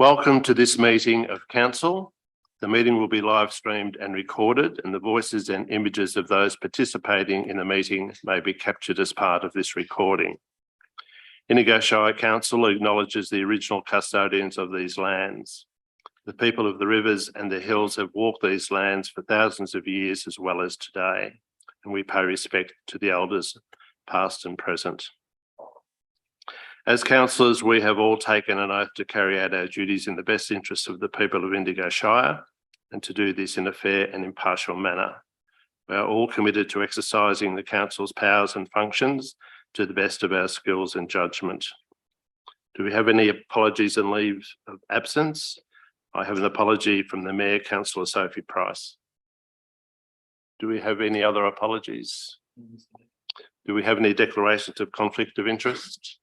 Welcome to this meeting of Council. The meeting will be live streamed and recorded, and the voices and images of those participating in the meeting may be captured as part of this recording. Indigo Shire Council acknowledges the original custodians of these lands. The people of the rivers and the hills have walked these lands for thousands of years as well as today, and we pay respect to the elders past and present. As councillors, we have all taken an oath to carry out our duties in the best interests of the people of Indigo Shire and to do this in a fair and impartial manner. We are all committed to exercising the council's powers and functions to the best of our skills and judgment. Do we have any apologies and leaves of absence? I have an apology from the Mayor, Councillor Sophie Price. Do we have any other apologies? Do we have any declarations of conflict of interest?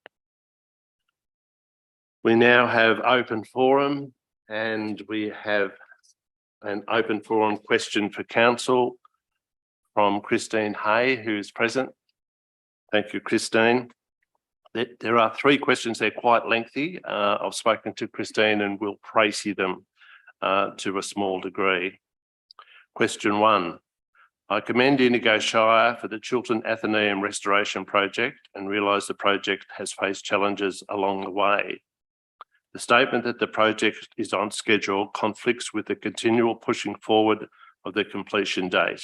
We now have open forum, and we have an open forum question for council from Christine Hay, who is present. Thank you, Christine. There are three questions. They're quite lengthy. I've spoken to Christine and we'll précis them to a small degree. Question 1. I commend Indigo Shire for the Chiltern Athenaeum Restoration Project and realise the project has faced challenges along the way. The statement that the project is on schedule conflicts with the continual pushing forward of the completion date.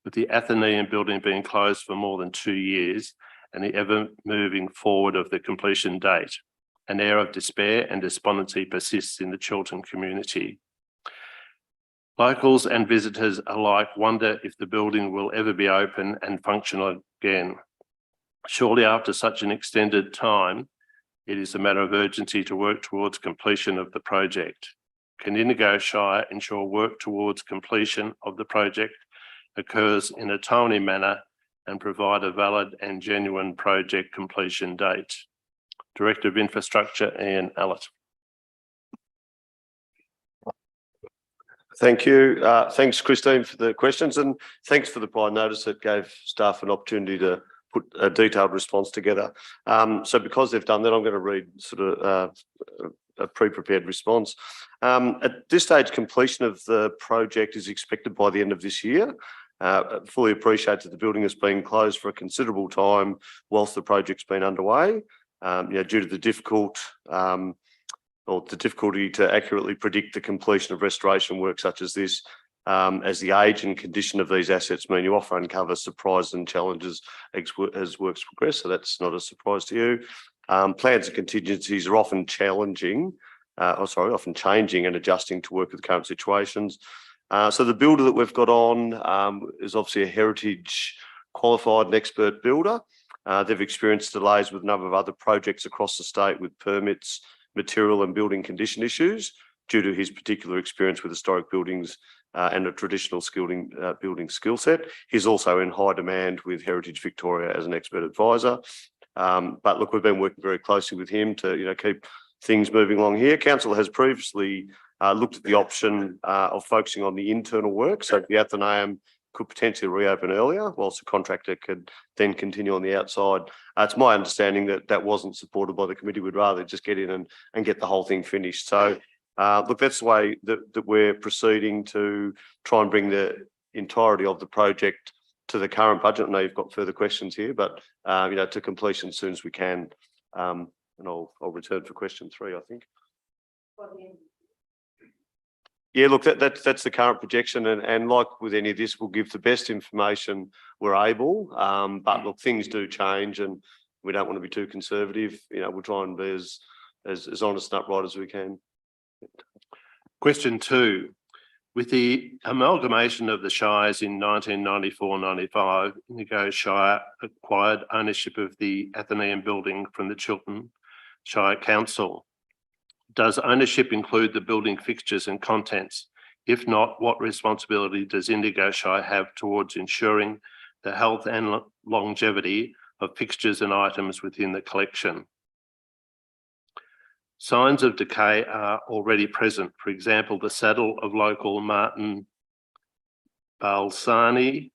With the Athenaeum building being closed for more than 2 years and the ever moving forward of the completion date, an air of despair and despondency persists in the Chiltern community. Locals and visitors alike wonder if the building will ever be open and functional again. Surely after such an extended time, it is a matter of urgency to work towards completion of the project. Can Indigo Shire ensure work towards completion of the project occurs in a timely manner and provide a valid and genuine project completion date? Director of Infrastructure, Ian Allett. Thank you. Thanks, Christine, for the questions, and thanks for the prior notice that gave staff an opportunity to put a detailed response together. So because they've done that, I'm going to read sort of a pre-prepared response. At this stage, completion of the project is expected by the end of this year. Fully appreciate that the building has been closed for a considerable time whilst the project's been underway, due to the difficulty to accurately predict the completion of restoration work such as this, as the age and condition of these assets mean you often uncover surprises and challenges as works progress, so that's not a surprise to you. Plans and contingencies are often changing and adjusting to work with current situations. So the builder that we've got on is obviously a heritage qualified and expert builder. They've experienced delays with a number of other projects across the state with permits, material and building condition issues due to his particular experience with historic buildings and a traditional building skill set. He's also in high demand with Heritage Victoria as an expert advisor. But look, we've been working very closely with him to keep things moving along here. Council has previously looked at the option of focusing on the internal work, so the Athenaeum could potentially reopen earlier whilst the contractor could then continue on the outside. It's my understanding that that wasn't supported by the committee. We'd rather just get in and get the whole thing finished. So look, that's the way that we're proceeding to try and bring the entirety of the project to the current budget. I know you've got further questions here, but to completion as soon as we can. And I'll return for question 3, I think. Yeah, look, that's the current projection, and like with any of this, we'll give the best information we're able. But look, things do change, and we don't want to be too conservative. We'll try and be as honest and upright as we can. Question 2. With the amalgamation of the shires in 1994-95, Indigo Shire acquired ownership of the Athenaeum building from the Chiltern Shire Council. Does ownership include the building fixtures and contents? If not, what responsibility does Indigo Shire have towards ensuring the health and longevity of fixtures and items within the collection? Signs of decay are already present. For example, the saddle of local Martin Balsarani.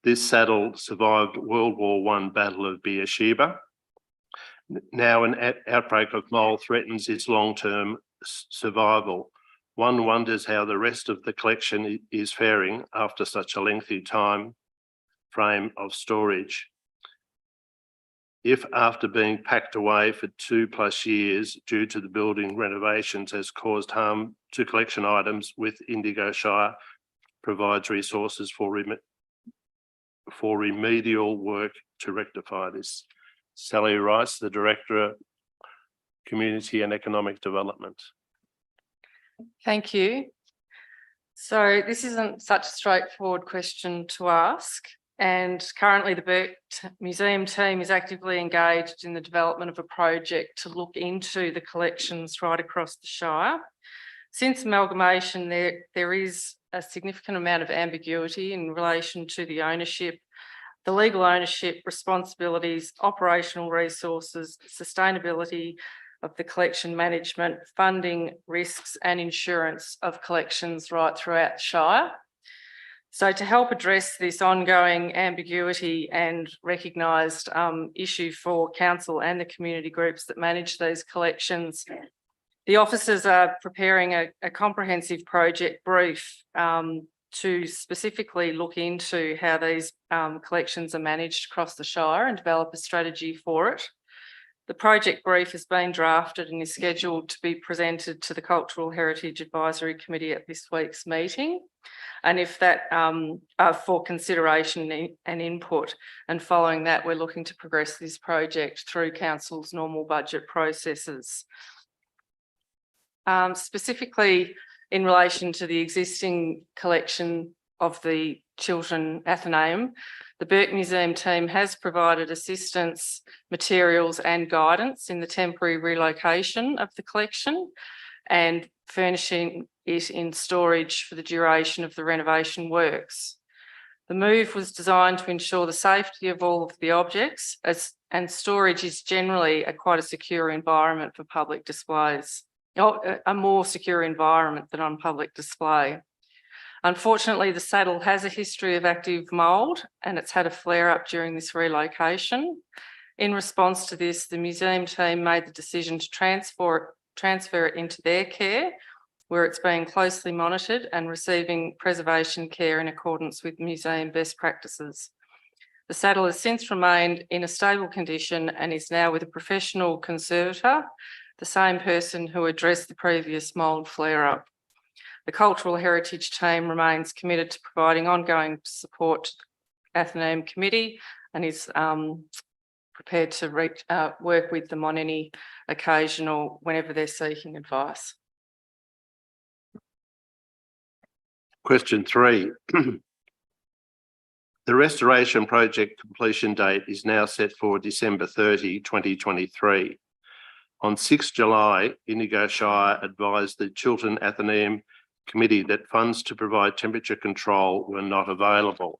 This saddle survived World War I Battle of Beersheba. Now an outbreak of mould threatens its long-term survival. One wonders how the rest of the collection is faring after such a lengthy time frame of storage. If after being packed away for 2+ years due to the building renovations has caused harm to collection items, with Indigo Shire provides resources for remedial work to rectify this. Sally Rice, the Director, Community and Economic Development. Thank you. So this isn't such a straightforward question to ask, and currently the Burke Museum team is actively engaged in the development of a project to look into the collections right across the Shire. Since amalgamation, there is a significant amount of ambiguity in relation to the ownership, the legal ownership, responsibilities, operational resources, sustainability of the collection management, funding, risks and insurance of collections right throughout the Shire. So to help address this ongoing ambiguity and recognised issue for council and the community groups that manage these collections, the officers are preparing a comprehensive project brief to specifically look into how these collections are managed across the Shire and develop a strategy for it. The project brief has been drafted and is scheduled to be presented to the Cultural Heritage Advisory Committee at this week's meeting. And if that for consideration and input, and following that, we're looking to progress this project through council's normal budget processes. Specifically in relation to the existing collection of the Chiltern Athenaeum, the Burke Museum team has provided assistance, materials and guidance in the temporary relocation of the collection and furnishing it in storage for the duration of the renovation works. The move was designed to ensure the safety of all of the objects, and storage is generally quite a secure environment for public displays, a more secure environment than on public display. Unfortunately, the saddle has a history of active mould and it's had a flare-up during this relocation. In response to this, the museum team made the decision to transfer it into their care, where it's being closely monitored and receiving preservation care in accordance with museum best practices. The saddle has since remained in a stable condition and is now with a professional conservator, the same person who addressed the previous mould flare-up. The Cultural Heritage team remains committed to providing ongoing support to the Athenaeum Committee and is prepared to work with them on any occasion or whenever they're seeking advice. Question 3. The restoration project completion date is now set for December 30, 2023. On 6 July, Indigo Shire advised the Chiltern Athenaeum Committee that funds to provide temperature control were not available.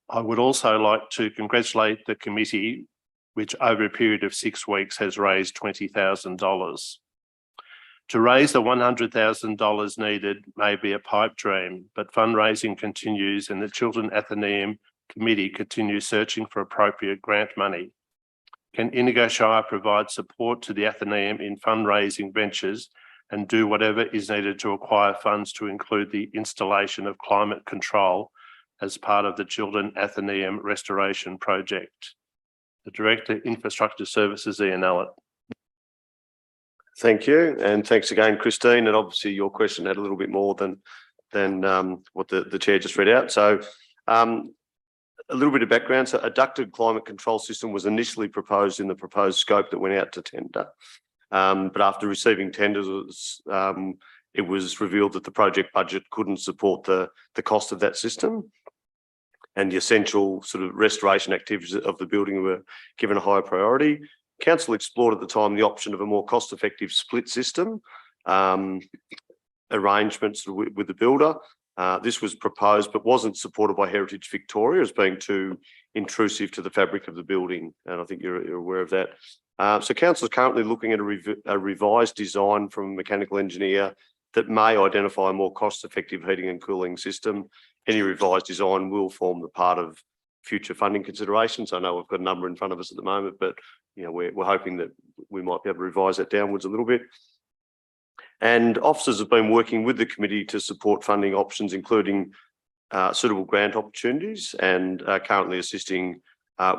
I would also like to congratulate the committee, which over a period of 6 weeks has raised $20,000. To raise the $100,000 needed may be a pipe dream, but fundraising continues and the Chiltern Athenaeum Committee continues searching for appropriate grant money. Can Indigo Shire provide support to the Athenaeum in fundraising ventures and do whatever is needed to acquire funds to include the installation of climate control as part of the Chiltern Athenaeum Restoration Project? The Director, Infrastructure Services, Ian Allett. Thank you, and thanks again, Christine. And obviously, your question had a little bit more than what the chair just read out. So, a little bit of background. So, a ducted climate control system was initially proposed in the proposed scope that went out to tender, but after receiving tenders, it was revealed that the project budget couldn't support the cost of that system, and the essential sort of restoration activities of the building were given a higher priority. Council explored at the time the option of a more cost-effective split system arrangements with the builder. This was proposed but wasn't supported by Heritage Victoria as being too intrusive to the fabric of the building, and I think you're aware of that. So Council is currently looking at a revised design from a mechanical engineer that may identify a more cost-effective heating and cooling system. Any revised design will form the part of future funding considerations. I know we've got a number in front of us at the moment, but you know, we're hoping that we might be able to revise that downwards a little bit. And officers have been working with the committee to support funding options, including suitable grant opportunities, and currently assisting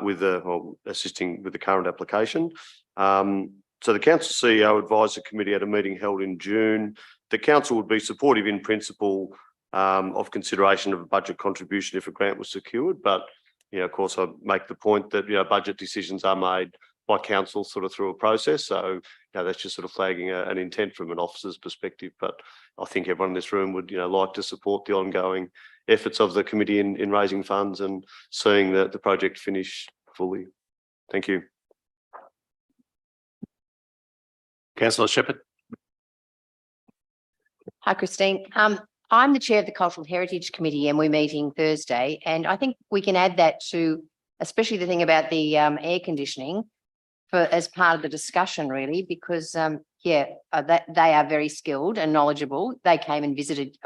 with the current application. So the council CEO advised the committee at a meeting held in June. The council would be supportive in principle of consideration of a budget contribution if a grant was secured, but you know, of course, I make the point that you know, budget decisions are made by council sort of through a process. So you know, that's just sort of flagging an intent from an officer's perspective. But I think everyone in this room would like to support the ongoing efforts of the committee in raising funds and seeing the project finish fully. Thank you. Councillor Shepherd. Hi, Christine. I'm the chair of the Cultural Heritage Committee and we're meeting Thursday. And I think we can add that to, especially the thing about the air conditioning as part of the discussion, really, because that they are very skilled and knowledgeable. They came and visited.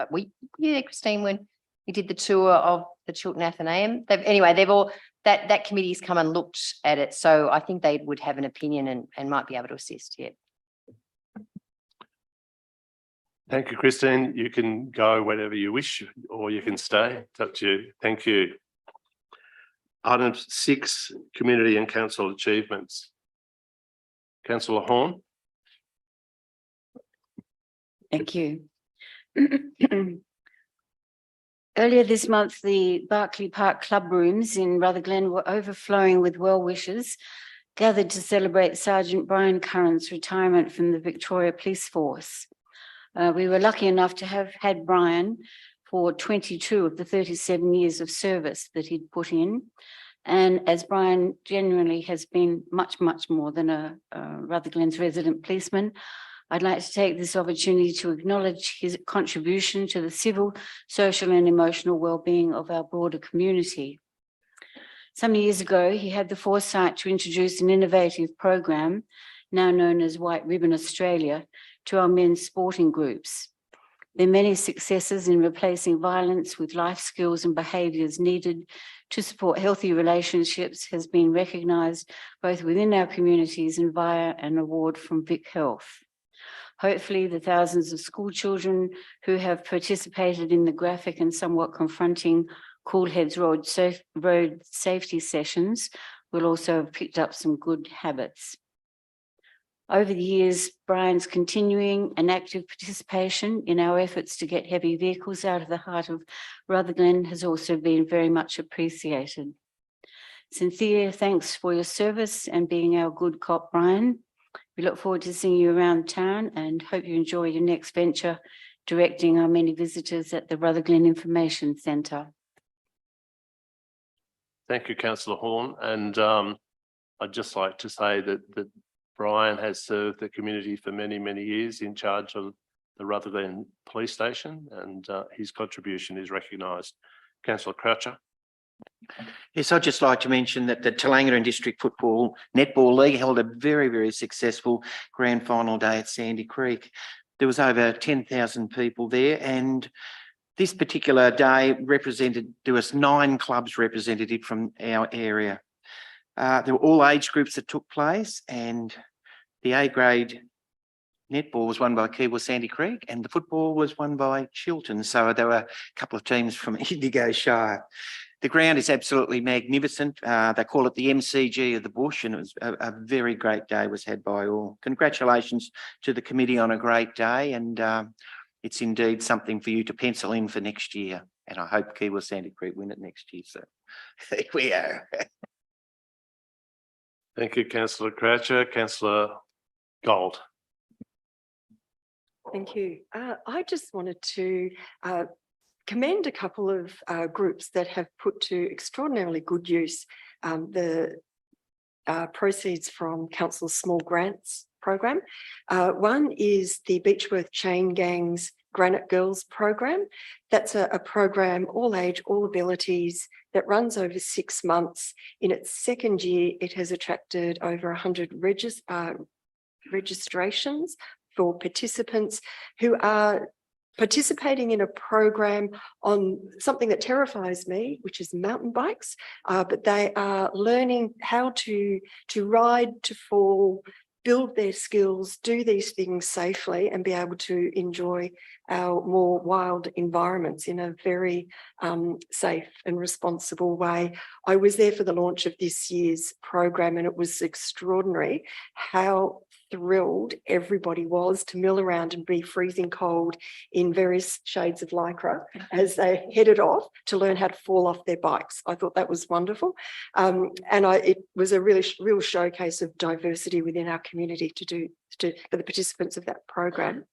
Christine, when we did the tour of the Chiltern Athenaeum. They've all that committee's come and looked at it. So I think they would have an opinion and might be able to assist. Yeah. Thank you, Christine. You can go whenever you wish, or you can stay. It's up to you. Thank you. Item 6, community and council achievements. Councillor Horn. Thank you. Earlier this month, the Barclay Park club rooms in Rutherglen were overflowing with well-wishers gathered to celebrate Sergeant Brian Curran's retirement from the Victoria Police Force. We were lucky enough to have had Brian for 22 of the 37 years of service that he'd put in. And as Brian genuinely has been much, much more than a Rutherglen's resident policeman, I'd like to take this opportunity to acknowledge his contribution to the civil, social and emotional well-being of our broader community. Some years ago, he had the foresight to introduce an innovative program, now known as White Ribbon Australia, to our men's sporting groups. Their many successes in replacing violence with life skills and behaviours needed to support healthy relationships has been recognised both within our communities and via an award from Vic Health. Hopefully, the thousands of school children who have participated in the graphic and somewhat confronting Cool Heads road safety sessions will also have picked up some good habits. Over the years, Brian's continuing and active participation in our efforts to get heavy vehicles out of the heart of Rutherglen has also been very much appreciated. Sincere thanks for your service and being our good cop, Brian. We look forward to seeing you around town and hope you enjoy your next venture directing our many visitors at the Rutherglen Information Centre. Thank you, Councillor Horn. And I'd just like to say that Brian has served the community for many, many years in charge of the Rutherglen Police Station, and his contribution is recognised. Councillor Croucher. Yes, I'd just like to mention that the Talangaran District Football Netball League held a very, very successful grand final day at Sandy Creek. There was over 10,000 people there, and this particular day there was 9 clubs represented from our area. There were all age groups that took place, and the A grade netball was won by Keewa Sandy Creek and the football was won by Chiltern. So there were a couple of teams from Indigo Shire. The ground is absolutely magnificent. They call it the MCG of the bush, and it was a very great day was had by all. Congratulations to the committee on a great day, and it's indeed something for you to pencil in for next year. And I hope Keewa Sandy Creek win it next year. So there we are. Thank you, Councillor Croucher. Councillor Gold. Thank you. I just wanted to commend a couple of groups that have put to extraordinarily good use the proceeds from Council's Small Grants program. One is the Beechworth Chain Gang's Granite Girls program. That's a program, all age, all abilities, that runs over 6 months. In its second year, it has attracted over 100 registrations for participants who are participating in a program on something that terrifies me, which is mountain bikes, but they are learning how to ride, to fall, build their skills, do these things safely and be able to enjoy our more wild environments in a very safe and responsible way. I was there for the launch of this year's program, and it was extraordinary how thrilled everybody was to mill around and be freezing cold in various shades of lycra as they headed off to learn how to fall off their bikes. I thought that was wonderful. It was a real showcase of diversity within our community for the participants of that program.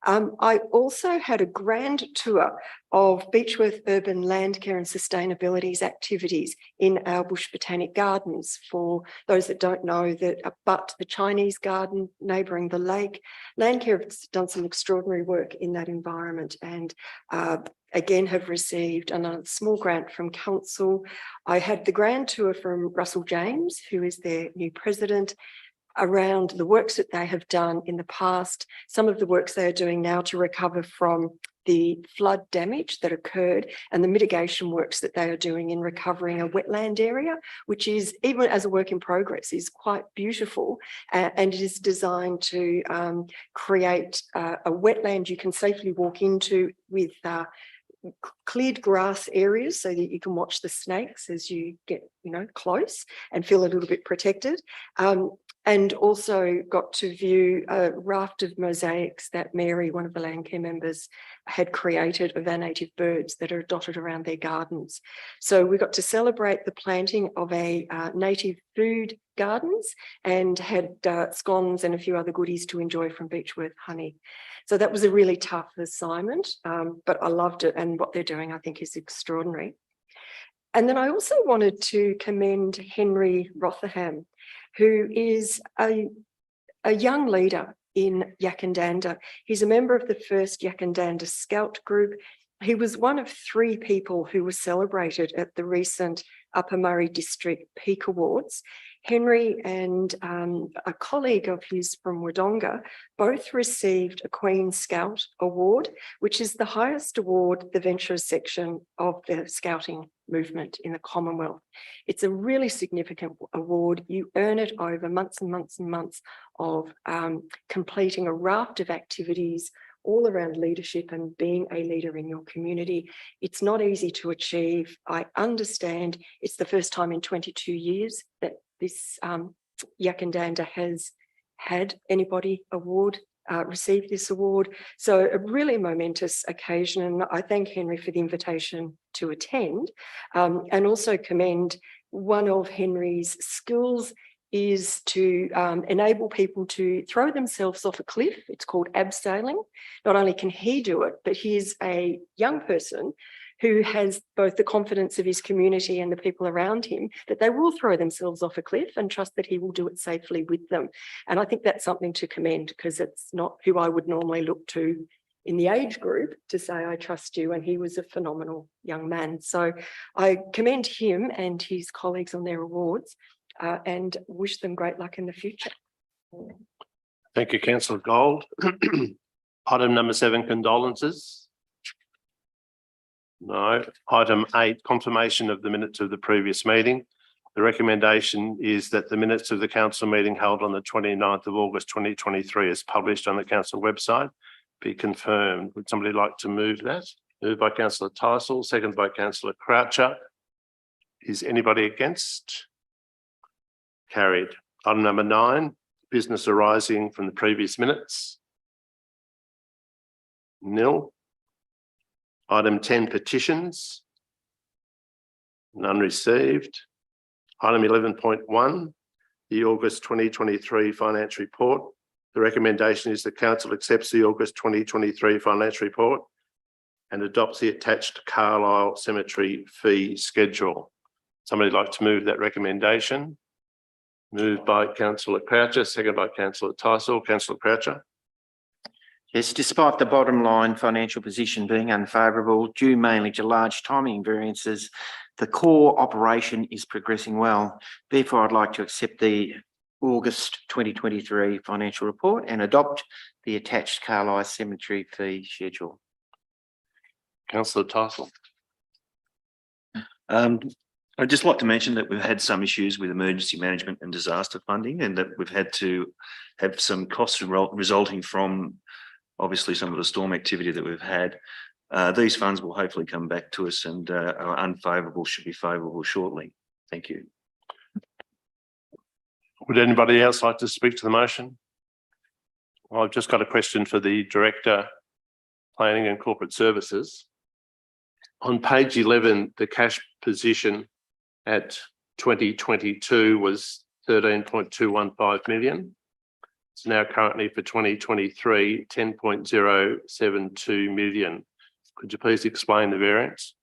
I also had a grand tour of Beechworth Urban Land Care and Sustainability's activities in our Bush Botanic Gardens. For those that don't know, that abut the Chinese garden neighbouring the lake, Landcare has done some extraordinary work in that environment, and again have received another small grant from council. I had the grand tour from Russell James, who is their new president, around the works that they have done in the past, some of the works they are doing now to recover from the flood damage that occurred, and the mitigation works that they are doing in recovering a wetland area, which is, even as a work in progress, is quite beautiful, and it is designed to create a wetland you can safely walk into with cleared grass areas so that you can watch the snakes as you get, close and feel a little bit protected. And also got to view a raft of mosaics that Mary, one of the Landcare members, had created of our native birds that are dotted around their gardens. So we got to celebrate the planting of a native food gardens, and had scones and a few other goodies to enjoy from Beechworth honey. So that was a really tough assignment, but I loved it, and what they're doing I think is extraordinary. And then I also wanted to commend Henry Rotherham, who is a young leader in Yakandanda. He's a member of the first Yakandanda Scout group. He was one of 3 people who were celebrated at the recent Upper Murray District Peak Awards. Henry and a colleague of his from Wodonga both received a Queen Scout Award, which is the highest award the Venturers section of the Scouting movement in the Commonwealth. It's a really significant award. You earn it over months and months and months of completing a raft of activities all around leadership and being a leader in your community. It's not easy to achieve. I understand it's the first time in 22 years that this Yakandanda has had anybody receive this award. So a really momentous occasion, and I thank Henry for the invitation to attend, and also commend one of Henry's skills is to enable people to throw themselves off a cliff. It's called abseiling. Not only can he do it, but he's a young person who has both the confidence of his community and the people around him that they will throw themselves off a cliff, and trust that he will do it safely with them. And I think that's something to commend, because it's not who I would normally look to in the age group to say, I trust you. And he was a phenomenal young man. So I commend him and his colleagues on their awards, and wish them great luck in the future. Thank you, Councillor Gold. Item number 7, condolences. No. Item 8, confirmation of the minutes of the previous meeting. The recommendation is that the minutes of the council meeting held on the 29th of August 2023 as published on the council website be confirmed. Would somebody like to move that? Moved by Councillor Tyson, seconded by Councillor Croucher. Is anybody against? Carried. Item number 9, business arising from the previous minutes. Nil. Item 10, petitions. None received. Item 11.1, the August 2023 financial report. The recommendation is the council accepts the August 2023 financial report and adopts the attached Carlisle Cemetery fee schedule. Somebody like to move that recommendation? Moved by Councillor Croucher, seconded by Councillor Tyson. Councillor Croucher. Yes, despite the bottom line financial position being unfavourable, due mainly to large timing variances, the core operation is progressing well. Therefore, I'd like to accept the August 2023 financial report and adopt the attached Carlisle Cemetery fee schedule. Councillor Tyson. I'd just like to mention that we've had some issues with emergency management and disaster funding, and that we've had to have some costs resulting from obviously some of the storm activity that we've had. These funds will hopefully come back to us, and are unfavourable should be favourable shortly. Thank you. Would anybody else like to speak to the motion? Well, I've just got a question for the Director, Planning and Corporate Services. On page 11, the cash position at 2022 was 13.215 million. It's now currently for 2023, 10.072 million. Could you please explain the variance?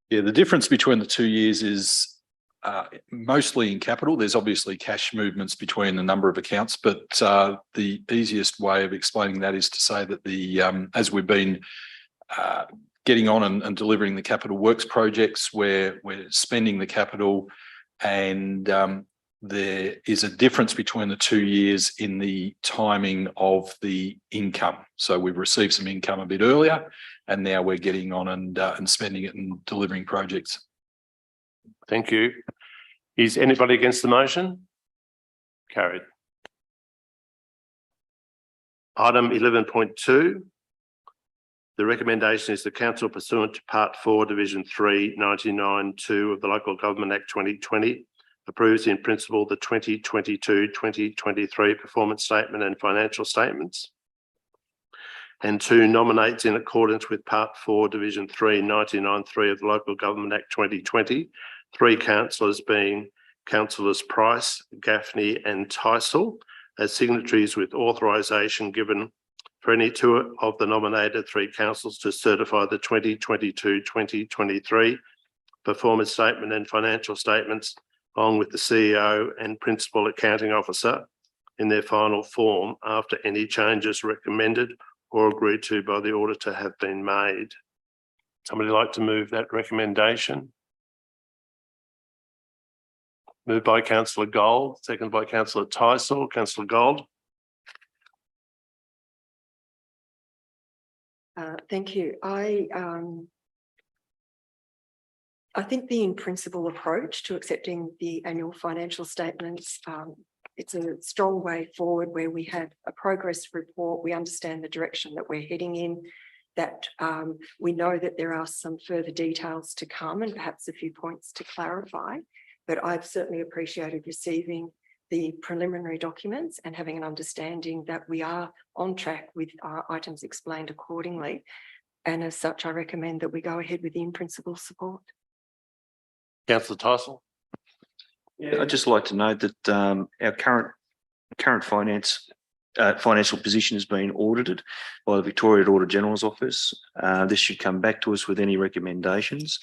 Yeah, the difference between the 2 years is mostly in capital. There's obviously cash movements between a number of accounts, but the easiest way of explaining that is to say that as we've been getting on and delivering the capital works projects, where we're spending the capital, and there is a difference between the 2 years in the timing of the income. So we've received some income a bit earlier, and now we're getting on and spending it and delivering projects. Thank you. Is anybody against the motion? Carried. Item 11.2. The recommendation is the council, pursuant to Part 4, Division 3, 99(2) of the Local Government Act 2020, approves in principle the 2022-2023 performance statement and financial statements. And 2, nominates in accordance with Part 4, Division 3, 99(3) of the Local Government Act 2020, 3 councillors, being Councillors Price, Gaffney and Teisel, as signatories, with authorisation given for any 2 of the nominated 3 councils to certify the 2022-2023 performance statement and financial statements, along with the CEO and Principal Accounting Officer, in their final form, after any changes recommended or agreed to by the auditor have been made. Somebody like to move that recommendation? Moved by Councillor Gold, seconded by Councillor Teisel. Councillor Gold. Thank you. I think the in-principle approach to accepting the annual financial statements, it's a strong way forward, where we have a progress report, we understand the direction that we're heading in, that we know that there are some further details to come and perhaps a few points to clarify. But I've certainly appreciated receiving the preliminary documents and having an understanding that we are on track with our items explained accordingly. And as such, I recommend that we go ahead with the in-principle support. Councillor Teisel. Yeah, I'd just like to note that our current financial position has been audited by the Victoria Auditor General's Office. This should come back to us with any recommendations,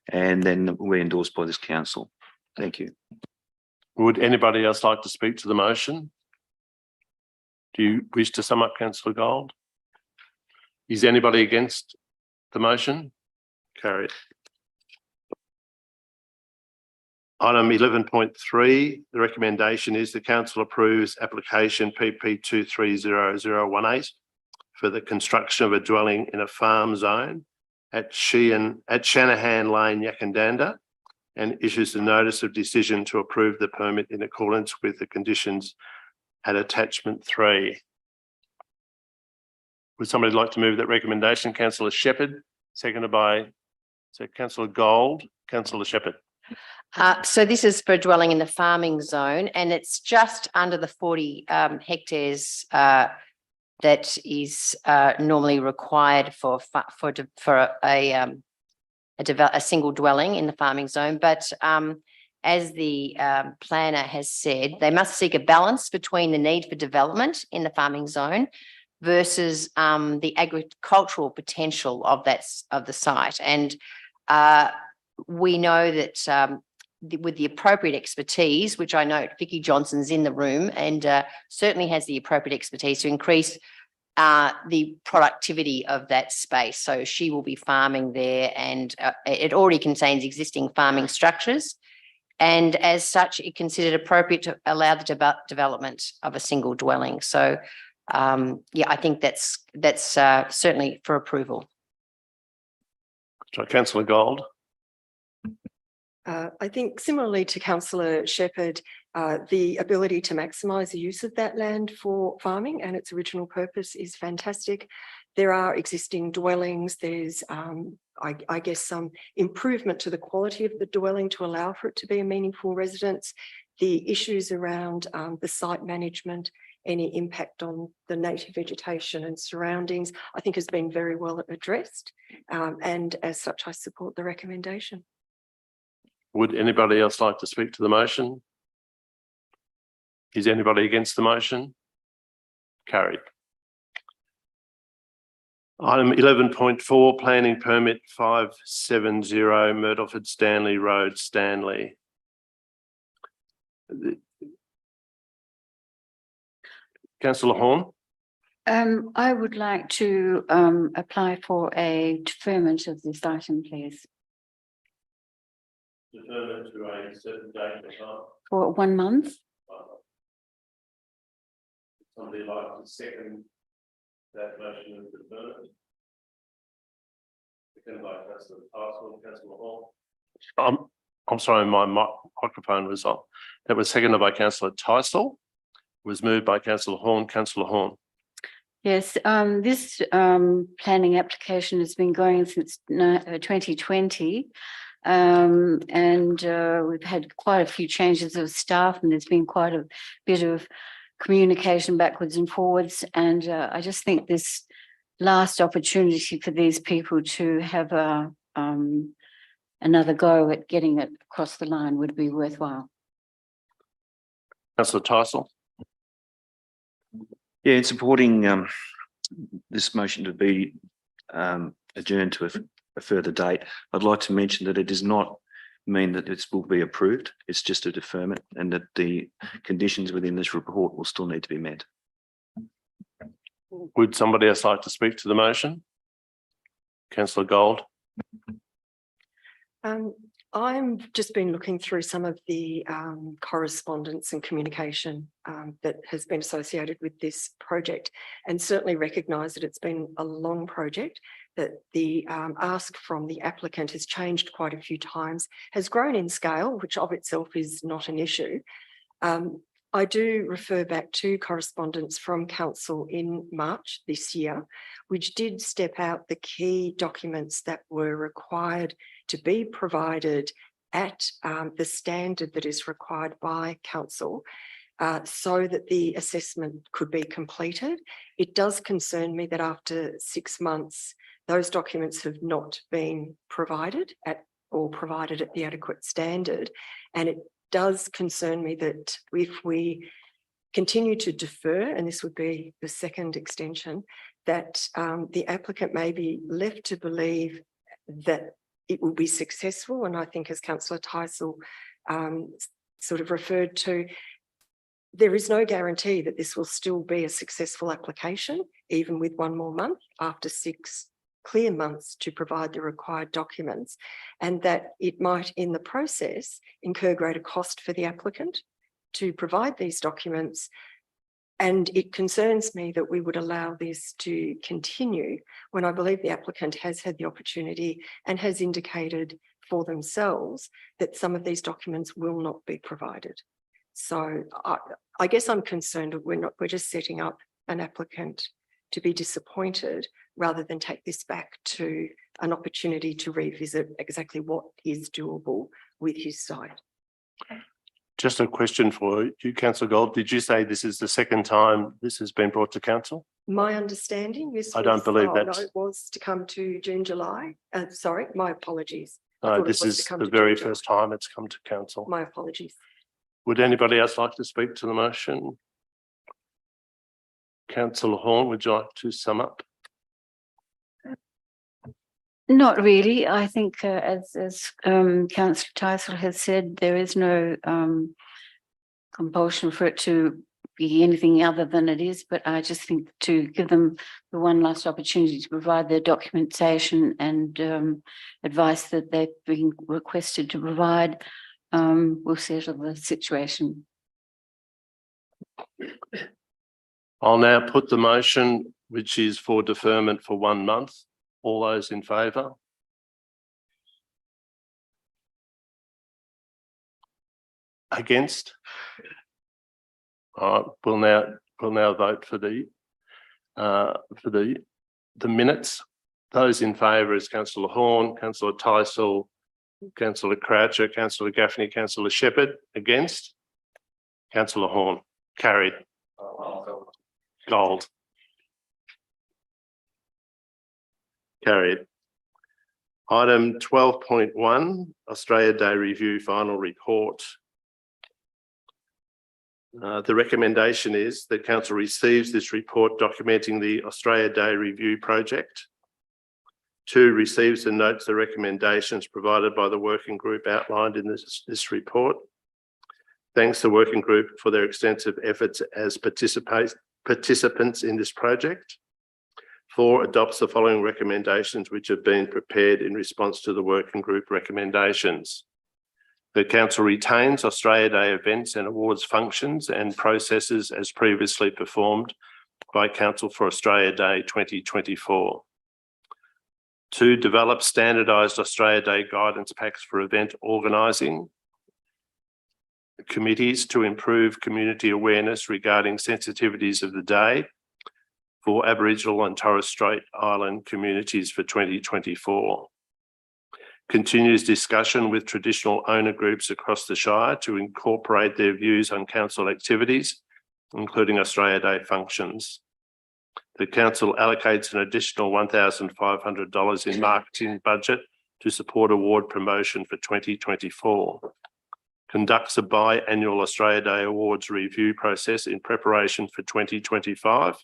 and then we're endorsed by this council. Thank you. Would anybody else like to speak to the motion? Do you wish to sum up, Councillor Gold? Is anybody against the motion? Carried. Item 11.3, the recommendation is the council approves application PP 230018 for the construction of a dwelling in a farm zone at Shanahan Lane, Yakandanda, and issues a notice of decision to approve the permit in accordance with the conditions at attachment 3. Would somebody like to move that recommendation? Councillor Shepherd, seconded by Councillor Gold. Councillor Shepherd. So this is for dwelling in the farming zone, and it's just under the 40 hectares that is normally required for a single dwelling in the farming zone. But as the planner has said, they must seek a balance between the need for development in the farming zone versus the agricultural potential of the site. And we know that with the appropriate expertise, which I know Vicky Johnson's in the room and certainly has the appropriate expertise to increase the productivity of that space. So she will be farming there, and it already contains existing farming structures. And as such, it considered appropriate to allow the development of a single dwelling. So yeah, I think that's certainly for approval. So Councillor Gold. I think similarly to Councillor Shepherd, the ability to maximise the use of that land for farming and its original purpose is fantastic. There are existing dwellings. There's, I guess, some improvement to the quality of the dwelling to allow for it to be a meaningful residence. The issues around the site management, any impact on the native vegetation and surroundings, I think has been very well addressed. And as such, I support the recommendation. Would anybody else like to speak to the motion? Is anybody against the motion? Carried. Item 11.4, planning permit 570 Myrtleford Stanley Road, Stanley. Councillor Horn. I would like to apply for a deferment of this item, please. Deferment to a certain date or time. For 1 month. Somebody like to second that motion of deferment? Second by Councillor Tyson, Councillor Hall. I'm sorry, my microphone was on. That was seconded by Councillor Tyson. Was moved by Councillor Horn. Councillor Horn. Yes, this planning application has been going since 2020. And we've had quite a few changes of staff, and there's been quite a bit of communication backwards and forwards. And I just think this last opportunity for these people to have another go at getting it across the line would be worthwhile. Councillor Tyson. Yeah, in supporting this motion to be adjourned to a further date, I'd like to mention that it does not mean that this will be approved. It's just a deferment, and that the conditions within this report will still need to be met. Would somebody else like to speak to the motion? Councillor Gold. I've just been looking through some of the correspondence and communication that has been associated with this project, and certainly recognise that it's been a long project, that the ask from the applicant has changed quite a few times, has grown in scale, which of itself is not an issue. I do refer back to correspondence from Council in March this year, which did step out the key documents that were required to be provided at the standard that is required by Council, so that the assessment could be completed. It does concern me that after 6 months, those documents have not been provided at the adequate standard. And it does concern me that if we continue to defer, and this would be the second extension, that the applicant may be left to believe that it will be successful. And I think, as Councillor Tyson sort of referred to, there is no guarantee that this will still be a successful application, even with 1 more month after 6 clear months to provide the required documents, and that it might in the process incur greater cost for the applicant to provide these documents. And it concerns me that we would allow this to continue when I believe the applicant has had the opportunity and has indicated for themselves that some of these documents will not be provided. So I guess I'm concerned that we're just setting up an applicant to be disappointed rather than take this back to an opportunity to revisit exactly what is doable with his site. Just a question for you, Councillor Gold. Did you say this is the second time this has been brought to Council? My understanding, this I don't believe no, that's- it was to come to June, July. Sorry, my apologies. I No, thought it this was to is come the to very June, first time it's come to Council. July. My apologies. Would anybody else like to speak to the motion? Councillor Horn, would you like to sum up? Not really. I think as Councillor Tyson has said, there is no compulsion for it to be anything other than it is, but I just think to give them the one last opportunity to provide their documentation and advice that they've been requested to provide will settle the situation. I'll now put the motion, which is for deferment for 1 month. All those in favour? Against? All right, we'll now vote for the minutes. Those in favour is Councillor Horn, Councillor Tyson, Councillor Croucher, Councillor Gaffney, Councillor Shepherd. Against? Councillor Horn. Carried. Gold. Carried. Item 12.1, Australia Day Review Final Report. The recommendation is that Council receives this report documenting the Australia Day Review project. 2, receives and notes the recommendations provided by the working group outlined in this report. Thanks the working group for their extensive efforts as participants in this project. 4, adopts the following recommendations which have been prepared in response to the working group recommendations. The Council retains Australia Day events and awards functions and processes as previously performed by Council for Australia Day 2024. 2, develop standardised Australia Day guidance packs for event organising committees to improve community awareness regarding sensitivities of the day for Aboriginal and Torres Strait Island communities for 2024. Continues discussion with traditional owner groups across the Shire to incorporate their views on council activities, including Australia Day functions. The Council allocates an additional $1,500 in marketing budget to support award promotion for 2024. Conducts a biannual Australia Day Awards review process in preparation for 2025.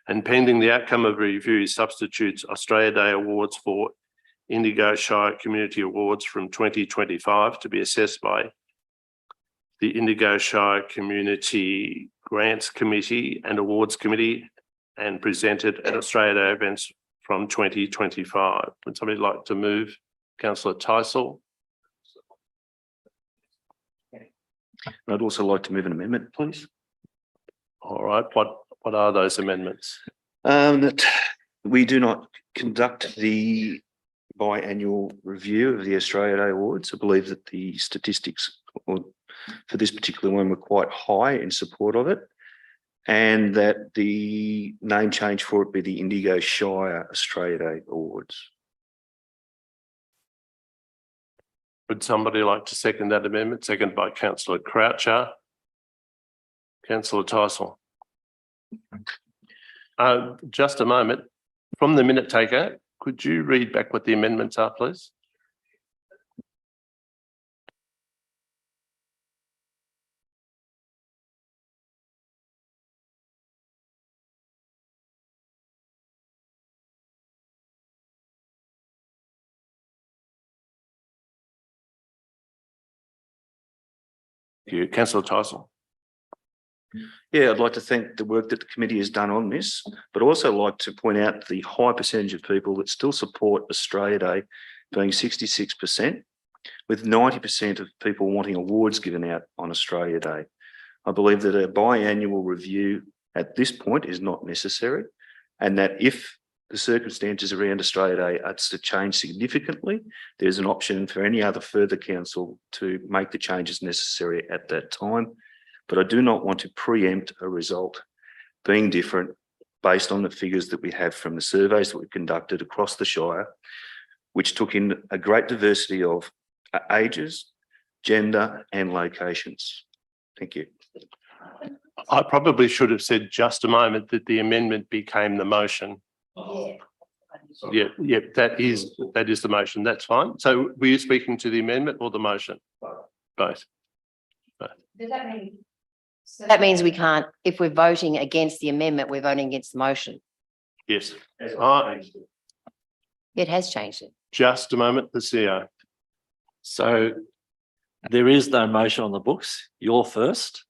And pending the outcome of review, substitutes Australia Day Awards for Indigo Shire Community Awards from 2025 to be assessed by the Indigo Shire Community Grants Committee and Awards Committee and presented at Australia Day events from 2025. Would somebody like to move? Councillor Tyson. I'd also like to move an amendment, please. All right, what are those amendments? That we do not conduct the biannual review of the Australia Day Awards. I believe that the statistics for this particular one were quite high in support of it, and that the name change for it be the Indigo Shire Australia Day Awards. Would somebody like to second that amendment? Seconded by Councillor Croucher. Councillor Tyson. Just a moment. From the minute taker, could you read back what the amendments are, please? Thank you. Councillor Tyson. Yeah, I'd like to thank the work that the committee has done on this, but also like to point out the high percentage of people that still support Australia Day being 66%, with 90% of people wanting awards given out on Australia Day. I believe that a biannual review at this point is not necessary, and that if the circumstances around Australia Day are to change significantly, there's an option for any other further council to make the changes necessary at that time. But I do not want to preempt a result being different based on the figures that we have from the surveys that we've conducted across the Shire, which took in a great diversity of ages, gender and locations. Thank you. I probably should have said just a moment that the amendment became the motion. Yeah, that is the motion. That's fine. So were you speaking to the amendment or the motion? Both. Does that mean? So that means we can't, if we're voting against the amendment, we're voting against the motion. Yes. It has changed it. Just a moment, the CEO. So there is no motion on the books. You're first.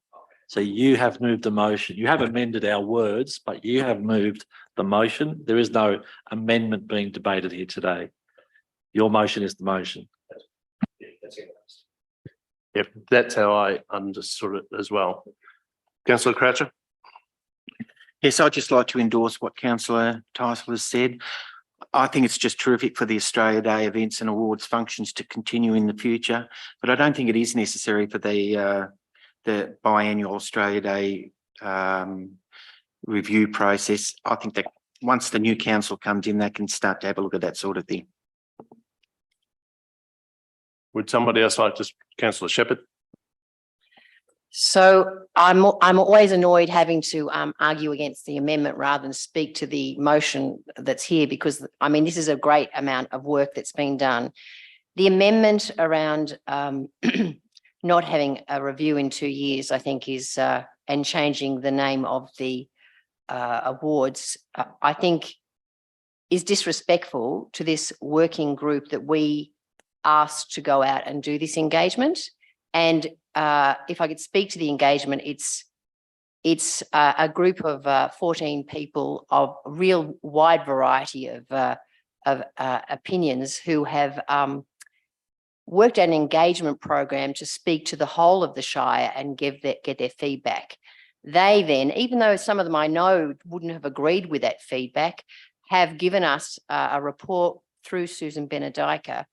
So you have moved the motion. You have amended our words, but you have moved the motion. There is no amendment being debated here today. Your motion is the motion. Yep, that's how I understood it as well. Councillor Croucher. Yes, I'd just like to endorse what councillor Tyson has said. I think it's just terrific for the Australia Day events and awards functions to continue in the future, but I don't think it is necessary for the biannual Australia Day review process. I think that once the new council comes in, they can start to have a look at that sort of thing. Would somebody else like to, councillor Shepherd? So I'm always annoyed having to argue against the amendment rather than speak to the motion that's here, because I mean, this is a great amount of work that's been done. The amendment around not having a review in 2 years, I think is, and changing the name of the awards, I think is disrespectful to this working group that we asked to go out and do this engagement. And if I could speak to the engagement, it's a group of 14 people of real wide variety of opinions who have worked an engagement program to speak to the whole of the Shire and get their feedback. They then, even though some of them I know wouldn't have agreed with that feedback, have given us a report through Susan Benedica,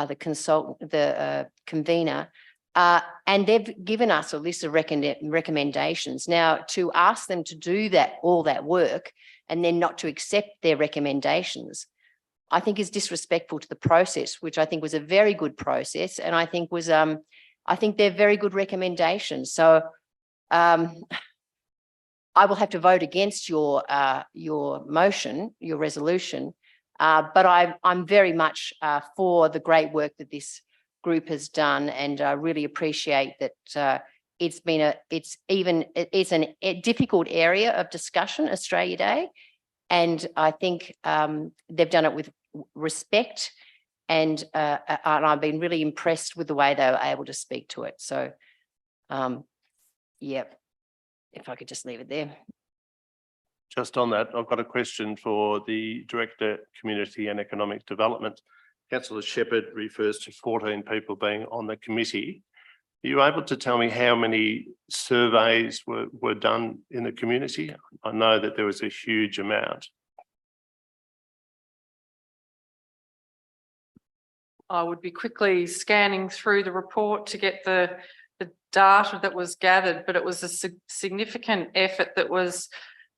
the consultant, the convener, and they've given us a list of recommendations. Now, to ask them to do all that work and then not to accept their recommendations, I think is disrespectful to the process, which I think was a very good process, and I think was I think they're very good recommendations. So I will have to vote against your motion, your resolution, but I'm very much for the great work that this group has done, and I really appreciate that it's a difficult area of discussion, Australia Day, and I think they've done it with respect, and I've been really impressed with the way they were able to speak to it. So, yeah, if I could just leave it there. Just on that, I've got a question for the Director, Community and Economic Development. Councillor Shepherd refers to 14 people being on the committee. Are you able to tell me how many surveys were done in the community? I know that there was a huge amount. I would be quickly scanning through the report to get the data that was gathered, but it was a significant effort that was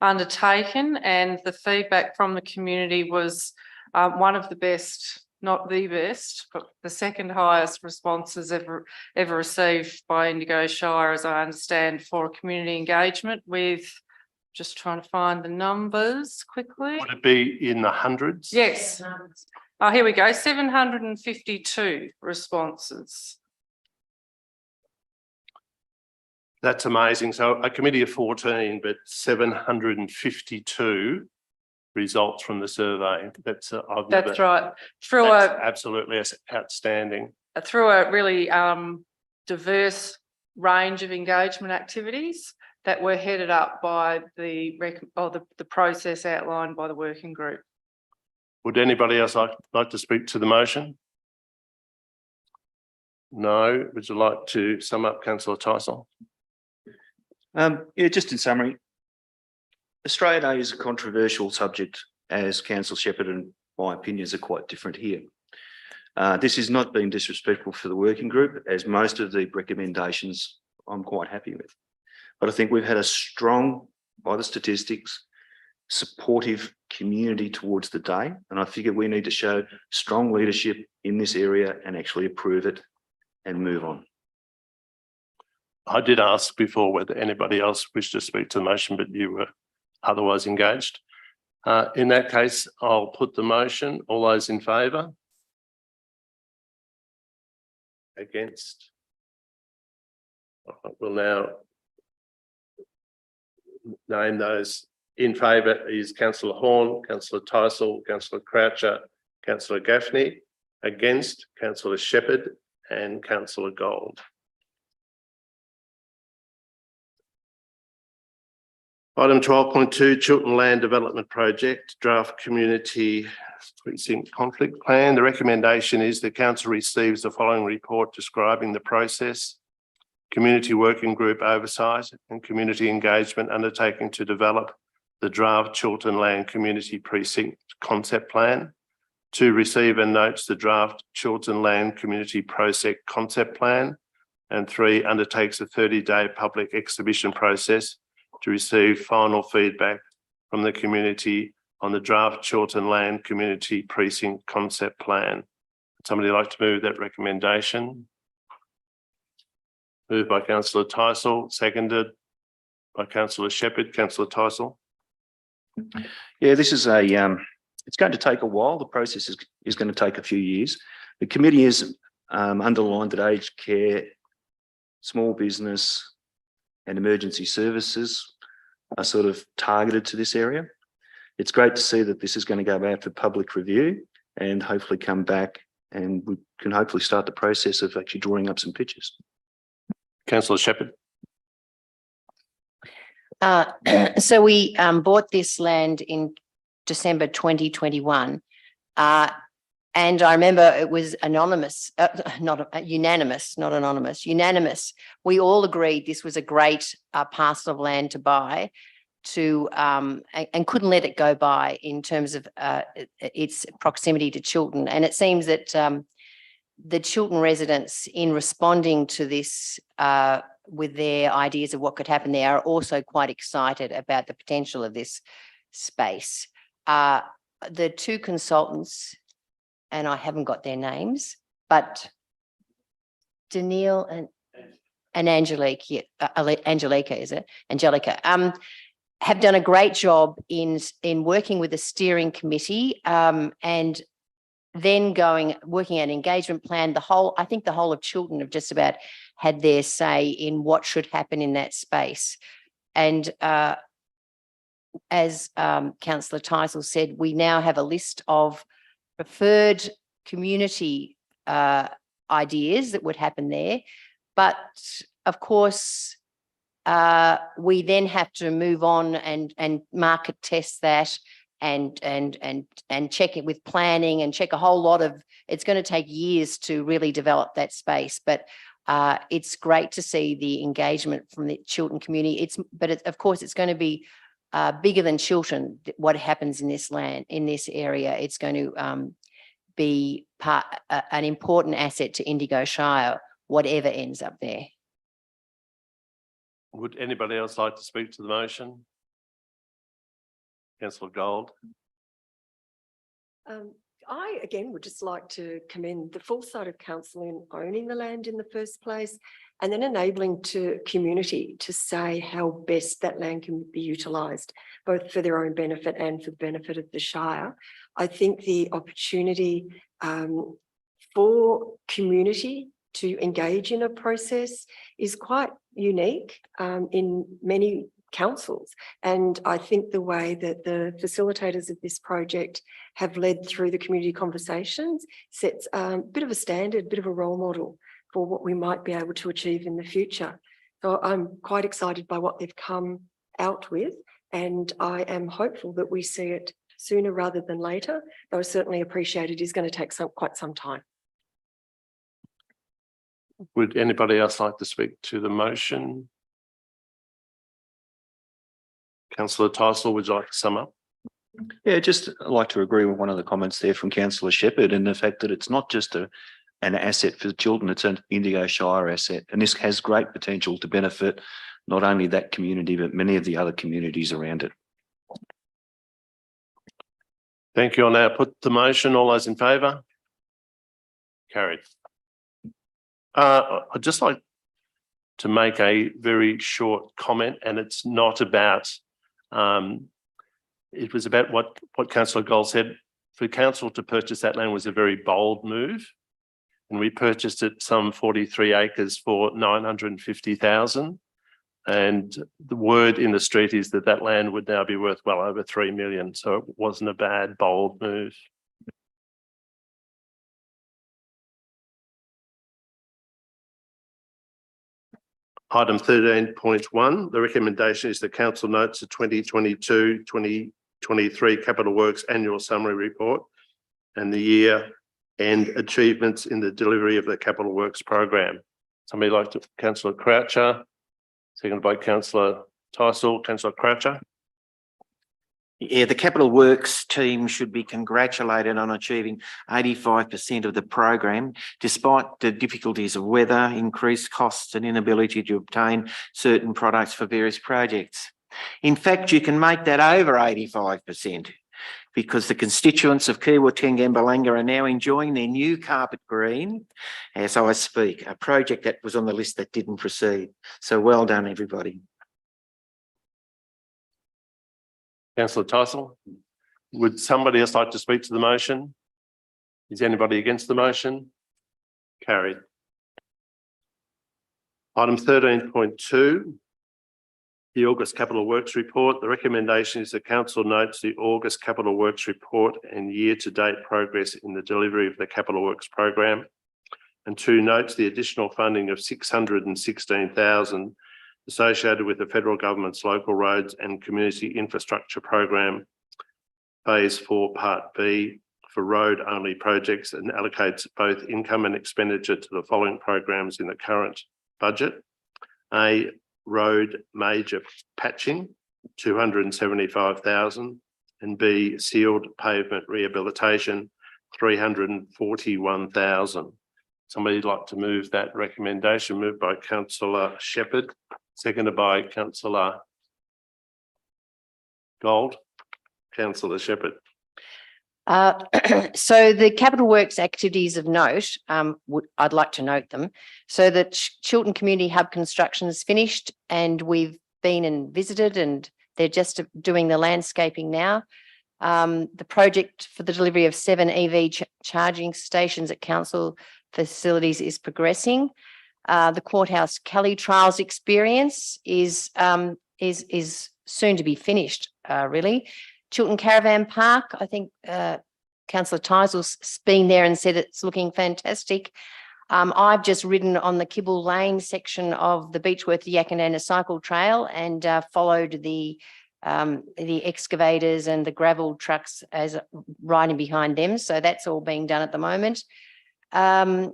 undertaken, and the feedback from the community was one of the best, not the best, but the second highest responses ever received by Indigo Shire, as I understand, for community engagement with, just trying to find the numbers quickly. Would it be in the hundreds? Yes. Oh, here we go, 752 responses. That's amazing. So a committee of 14, but 752 results from the survey. That's right. That's absolutely outstanding. Through a really diverse range of engagement activities that were headed up by the process outlined by the working group. Would anybody else like to speak to the motion? No. Would you like to sum up, Councillor Tyson? Yeah, just in summary, Australia Day is a controversial subject, as Councillor Shepherd and my opinions are quite different here. This is not being disrespectful for the working group, as most of the recommendations I'm quite happy with. But I think we've had a strong, by the statistics, supportive community towards the day, and I figure we need to show strong leadership in this area and actually approve it and move on. I did ask before whether anybody else wished to speak to the motion, but you were otherwise engaged. In that case, I'll put the motion. All those in favour? Against? We'll now name those in favour is Councillor Horn, Councillor Tyson, Councillor Croucher, Councillor Gaffney. Against, Councillor Shepherd and Councillor Gold. Item 12.2, Chiltern Land Development Project, Draft Community Precinct Conflict Plan. The recommendation is the council receives the following report describing the process, community working group oversight and community engagement undertaken to develop the draft Chiltern Land Community Precinct Concept Plan. 2, receive and notes the draft Chiltern Land Community Precinct Concept Plan. And 3, undertakes a 30-day public exhibition process to receive final feedback from the community on the draft Chiltern Land Community Precinct Concept Plan. Somebody like to move that recommendation? Moved by councillor Tyson, seconded by councillor Shepherd. Councillor Tyson. Yeah, this is a, it's going to take a while. The process is going to take a few years. The committee has underlined that aged care, small business and emergency services are sort of targeted to this area. It's great to see that this is going to go out for public review and hopefully come back, and we can hopefully start the process of actually drawing up some pictures. Councillor Shepherd. So we bought this land in December 2021. And I remember it was anonymous, unanimous, not anonymous, unanimous. We all agreed this was a great parcel of land to buy and couldn't let it go by in terms of its proximity to Chiltern. And it seems that the Chiltern residents, in responding to this with their ideas of what could happen there, are also quite excited about the potential of this space. The 2 consultants, and I haven't got their names, but Danielle and Angelica, is it? Angelica, have done a great job in working with the steering committee and then working an engagement plan. I think the whole of Chiltern have just about had their say in what should happen in that space. And as Councillor Tyson said, we now have a list of preferred community ideas that would happen there. But of course, we then have to move on and market test that and check it with planning and check a whole lot of, it's going to take years to really develop that space. But it's great to see the engagement from the Chiltern community. Of course, it's going to be bigger than Chiltern, what happens in this land, in this area. It's going to be an important asset to Indigo Shire, whatever ends up there. Would anybody else like to speak to the motion? Councillor Gold. I, again, would just like to commend the full side of council in owning the land in the first place and then enabling to community to say how best that land can be utilised, both for their own benefit and for the benefit of the Shire. I think the opportunity for community to engage in a process is quite unique in many councils. And I think the way that the facilitators of this project have led through the community conversations sets a bit of a standard, bit of a role model for what we might be able to achieve in the future. So I'm quite excited by what they've come out with, and I am hopeful that we see it sooner rather than later, though I certainly appreciate it is going to take quite some time. Would anybody else like to speak to the motion? Councillor Tyson, would you like to sum up? Yeah, just like to agree with one of the comments there from Councillor Shepherd, and the fact that it's not just an asset for Chiltern, it's an Indigo Shire asset. And this has great potential to benefit not only that community, but many of the other communities around it. Thank you. I'll now put the motion. All those in favour? Carried. I'd just like to make a very short comment, and it's not about, it was about what Councillor Gold said. For council to purchase that land was a very bold move, and we purchased it some 43 acres for 950,000. And the word in the street is that that land would now be worth well over 3 million. So it wasn't a bad, bold move. Item 13.1, the recommendation is the council notes the 2022-2023 Capital Works Annual Summary Report and the year-end achievements in the delivery of the Capital Works program. Somebody like to, Councillor Croucher, seconded by Councillor Tyson. Councillor Croucher. Yeah, the capital works team should be congratulated on achieving 85% of the program, despite the difficulties of weather, increased costs and inability to obtain certain products for various projects. In fact, you can make that over 85% because the constituents of Kiwatenga and Balanga are now enjoying their new carpet green as I speak, a project that was on the list that didn't proceed. So well done, everybody. Councillor Tyson, would somebody else like to speak to the motion? Is anybody against the motion? Carried. Item 13.2, the August Capital Works Report. The recommendation is the council notes the August Capital Works Report and year-to-date progress in the delivery of the Capital Works program. And 2, notes the additional funding of $616,000 associated with the federal government's local roads and community infrastructure program, phase 4, part B, for road-only projects, and allocates both income and expenditure to the following programs in the current budget. A, road major patching, $275,000, and B, sealed pavement rehabilitation, $341,000. Somebody'd like to move that recommendation? Moved by Councillor Shepherd, seconded by Councillor Gold. Councillor Shepherd. So the capital works activities of note, I'd like to note them. So that Chiltern Community Hub construction is finished and we've been and visited and they're just doing the landscaping now. The project for the delivery of 7 EV charging stations at council facilities is progressing. The Courthouse Kelly Trials experience is soon to be finished, really. Chiltern Caravan Park, I think Councillor Tysell's been there and said it's looking fantastic. I've just ridden on the Kibble Lane section of the Beechworth Yakanana cycle trail and followed the excavators and the gravel trucks as riding behind them. So that's all being done at the moment. And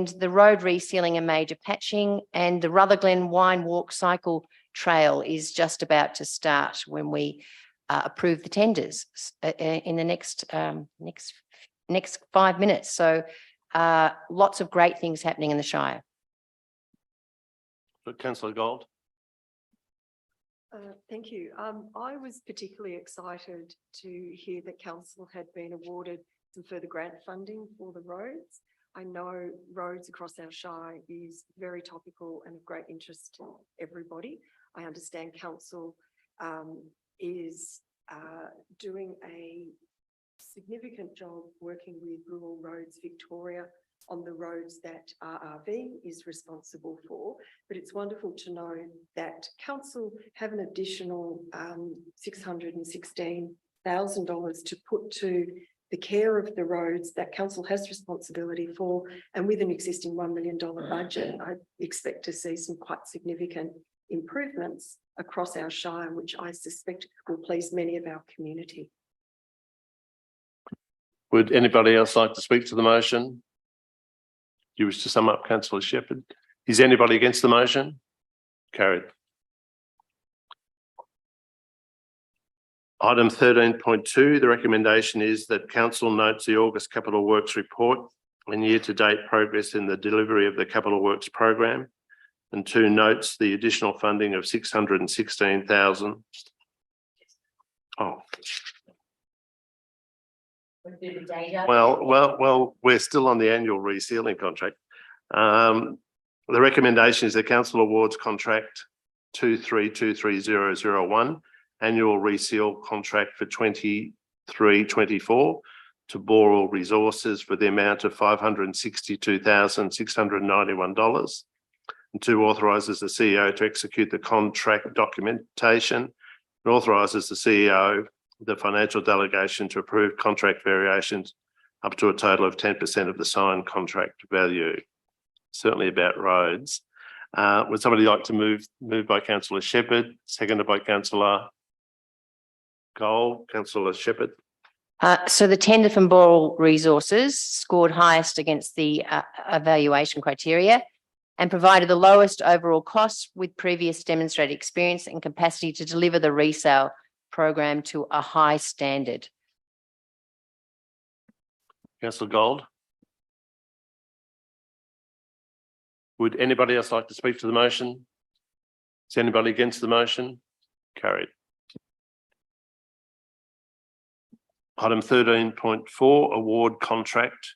the road resealing and major patching, and the Rutherglen Wine Walk cycle trail is just about to start when we approve the tenders in the next 5 minutes. So lots of great things happening in the Shire. Councillor Gold. Thank you. I was particularly excited to hear that council had been awarded some further grant funding for the roads. I know roads across our Shire is very topical and of great interest to everybody. I understand council is doing a significant job working with Rural Roads Victoria on the roads that RRV is responsible for, but it's wonderful to know that council have an additional $616,000 to put to the care of the roads that council has responsibility for, and with an existing $1 million budget, I expect to see some quite significant improvements across our Shire, which I suspect will please many of our community. Would anybody else like to speak to the motion? Do you wish to sum up, Councillor Shepherd? Is anybody against the motion? Carried. Item 13.2, the recommendation is that council notes the August Capital Works Report and year-to-date progress in the delivery of the Capital Works program, and 2, notes the additional funding of $616,000. Oh. Well, we're still on the annual resealing contract. The recommendation is the council awards contract 2323001, annual reseal contract for 23-24 to Boral Resources for the amount of $562,691, and 2, authorises the CEO to execute the contract documentation and authorises the CEO the financial delegation to approve contract variations up to a total of 10% of the signed contract value. Certainly about roads. Would somebody like to move by Councillor Shepherd, seconded by Councillor Gold? Councillor Shepherd. So the tender from Boral Resources scored highest against the evaluation criteria and provided the lowest overall cost with previous demonstrated experience and capacity to deliver the resale program to a high standard. Councillor Gold. Would anybody else like to speak to the motion? Is anybody against the motion? Carried. Item 13.4, award contract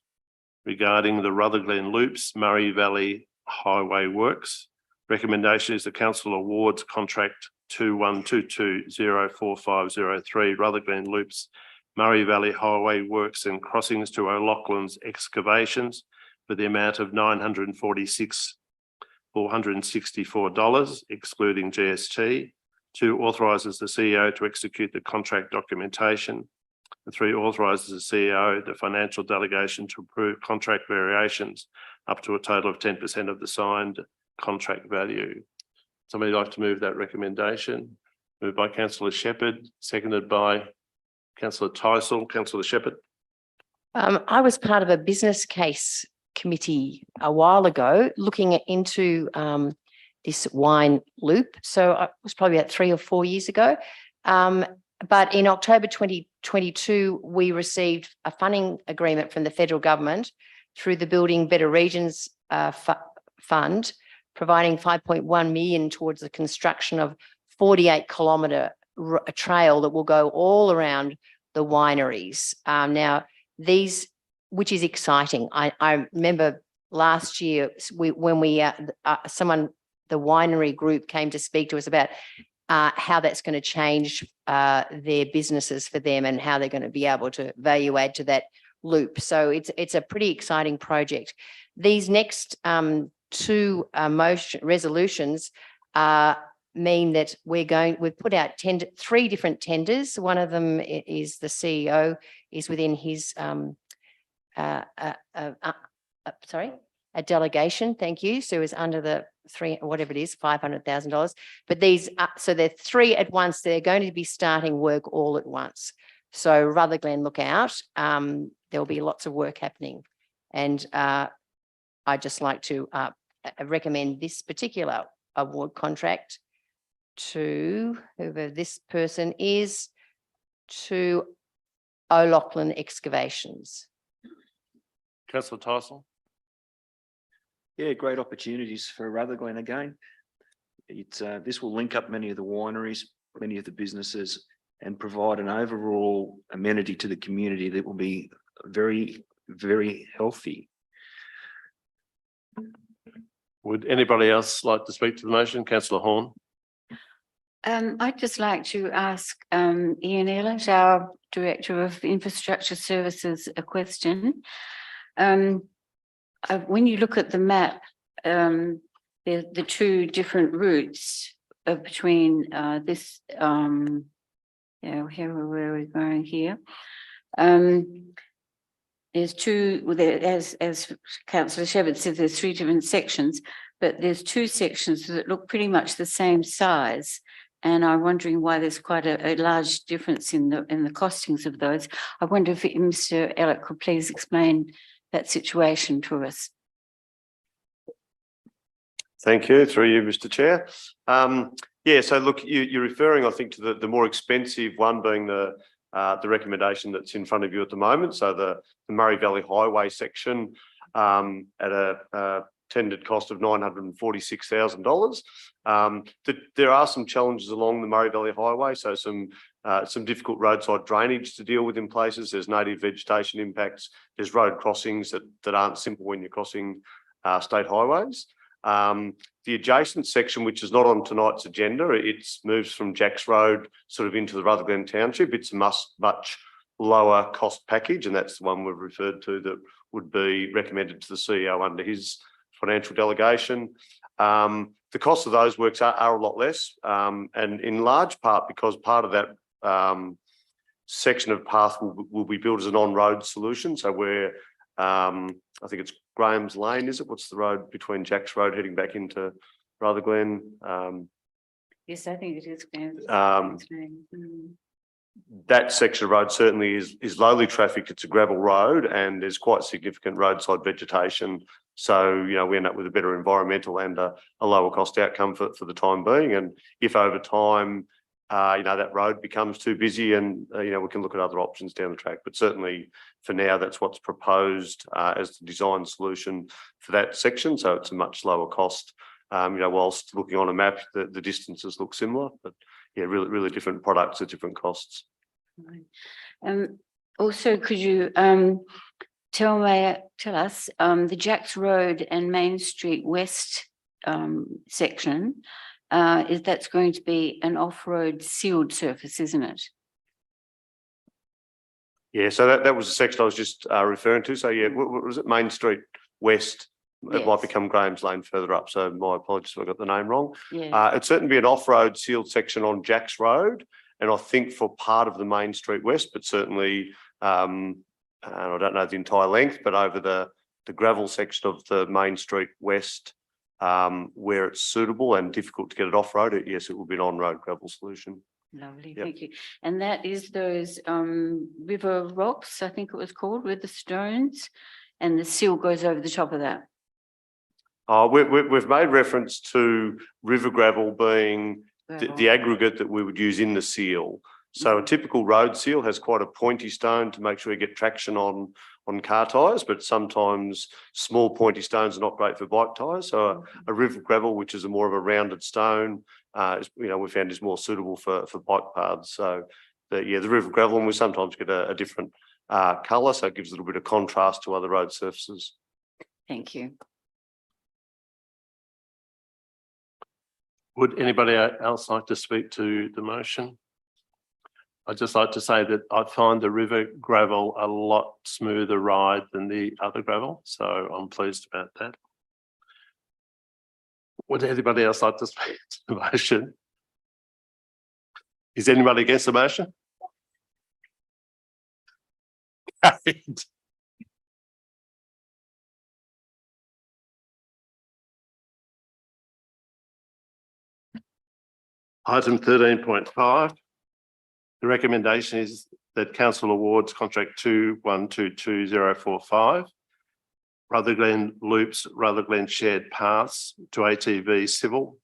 regarding the Rutherglen Loops Murray Valley Highway Works. Recommendation is the council awards contract 2122045003 Rutherglen Loops Murray Valley Highway Works and Crossings to O'Loughlin's Excavations for the amount of $946,464, excluding GST. 2, authorises the CEO to execute the contract documentation. And 3, authorises the CEO the financial delegation to approve contract variations up to a total of 10% of the signed contract value. Somebody like to move that recommendation? Moved by Councillor Shepherd, seconded by Councillor Tyson. Councillor Shepherd. I was part of a business case committee a while ago looking into this wine loop. So it was probably about 3 or 4 years ago. But in October 2022, we received a funding agreement from the federal government through the Building Better Regions Fund, providing 5.1 million towards the construction of 48-kilometre trail that will go all around the wineries. Now, these, which is exciting. I remember last year when the winery group came to speak to us about how that's going to change their businesses for them and how they're going to be able to value add to that loop. So it's a pretty exciting project. These next 2 motion resolutions mean that we've put out 3 different tenders. One of them is the CEO is within his a delegation, thank you. So it's under the $500,000. But these, so they're 3 at once. They're going to be starting work all at once. So Rutherglen, look out. There'll be lots of work happening. And I'd just like to recommend this particular award contract to whoever this person is, to O'Loughlin Excavations. Councillor Tyson. Yeah, great opportunities for Rutherglen again. This will link up many of the wineries, many of the businesses, and provide an overall amenity to the community that will be very, very healthy. Would anybody else like to speak to the motion? Councillor Horn. I'd just like to ask Ian Elliott, our Director of Infrastructure Services, a question. When you look at the map, the 2 different routes between this, where are we going here? There's 2, as Councillor Shepherd said, there's 3 different sections, but there's 2 sections that look pretty much the same size. And I'm wondering why there's quite a large difference in the costings of those. I wonder if Mr. Elliott could please explain that situation to us. Thank you, through you, Mr. Chair. Yeah, so look, you're referring, I think, to the more expensive one being the recommendation that's in front of you at the moment. So the Murray Valley Highway section at a tendered cost of $946,000. There are some challenges along the Murray Valley Highway, so some difficult roadside drainage to deal with in places. There's native vegetation impacts. There's road crossings that aren't simple when you're crossing state highways. The adjacent section, which is not on tonight's agenda, it moves from Jacks Road sort of into the Rutherglen Township. It's a much lower cost package, and that's the one we've referred to that would be recommended to the CEO under his financial delegation. The cost of those works are a lot less, and in large part because part of that section of path will be built as an on-road solution. So where I think it's Graham's Lane, is it? What's the road between Jacks Road heading back into Rutherglen? Yes, I think it is Graham's Lane. That section of road certainly is lowly trafficked. It's a gravel road and there's quite significant roadside vegetation. So, we end up with a better environmental and a lower cost outcome for the time being. And if over time that road becomes too busy and, we can look at other options down the track. But certainly for now, that's what's proposed as the design solution for that section. So it's a much lower cost. Whilst looking on a map, the distances look similar, but yeah, really different products at different costs. Also, could you tell us the Jacks Road and Main Street West section, that's going to be an off-road sealed surface, isn't it? Yeah, so that was the section I was just referring to. So yeah, what was it? Main Street West. It might Yes. become Graham's Lane further up. So my apologies if I got the name wrong. Yeah. It'd certainly be an off-road sealed section on Jacks Road, and I think for part of the Main Street West, but certainly, and I don't know the entire length, but over the gravel section of the Main Street West, where it's suitable and difficult to get it off-road, yes, it will be an on-road gravel solution. Lovely, Yep. thank you. And that is those river rocks, I think it was called, with the stones, and the seal goes over the top of that. We've made reference to river gravel being the aggregate that we would use in the seal. So a typical road seal has quite a pointy stone to make sure you get traction on car tyres, but sometimes small pointy stones are not great for bike tyres. So a river gravel, which is more of a rounded stone, we found is more suitable for bike paths. So the river gravel, and we sometimes get a different colour, so it gives a little bit of contrast to other road surfaces. Thank you. Would anybody else like to speak to the motion? I'd just like to say that I find the river gravel a lot smoother ride than the other gravel, so I'm pleased about that. Would anybody else like to speak to the motion? Is anybody against the motion? Carried. Item 13.5. The recommendation is that council awards contract 2122-045, Rutherglen Loops, Rutherglen Shared Paths to ATV Civil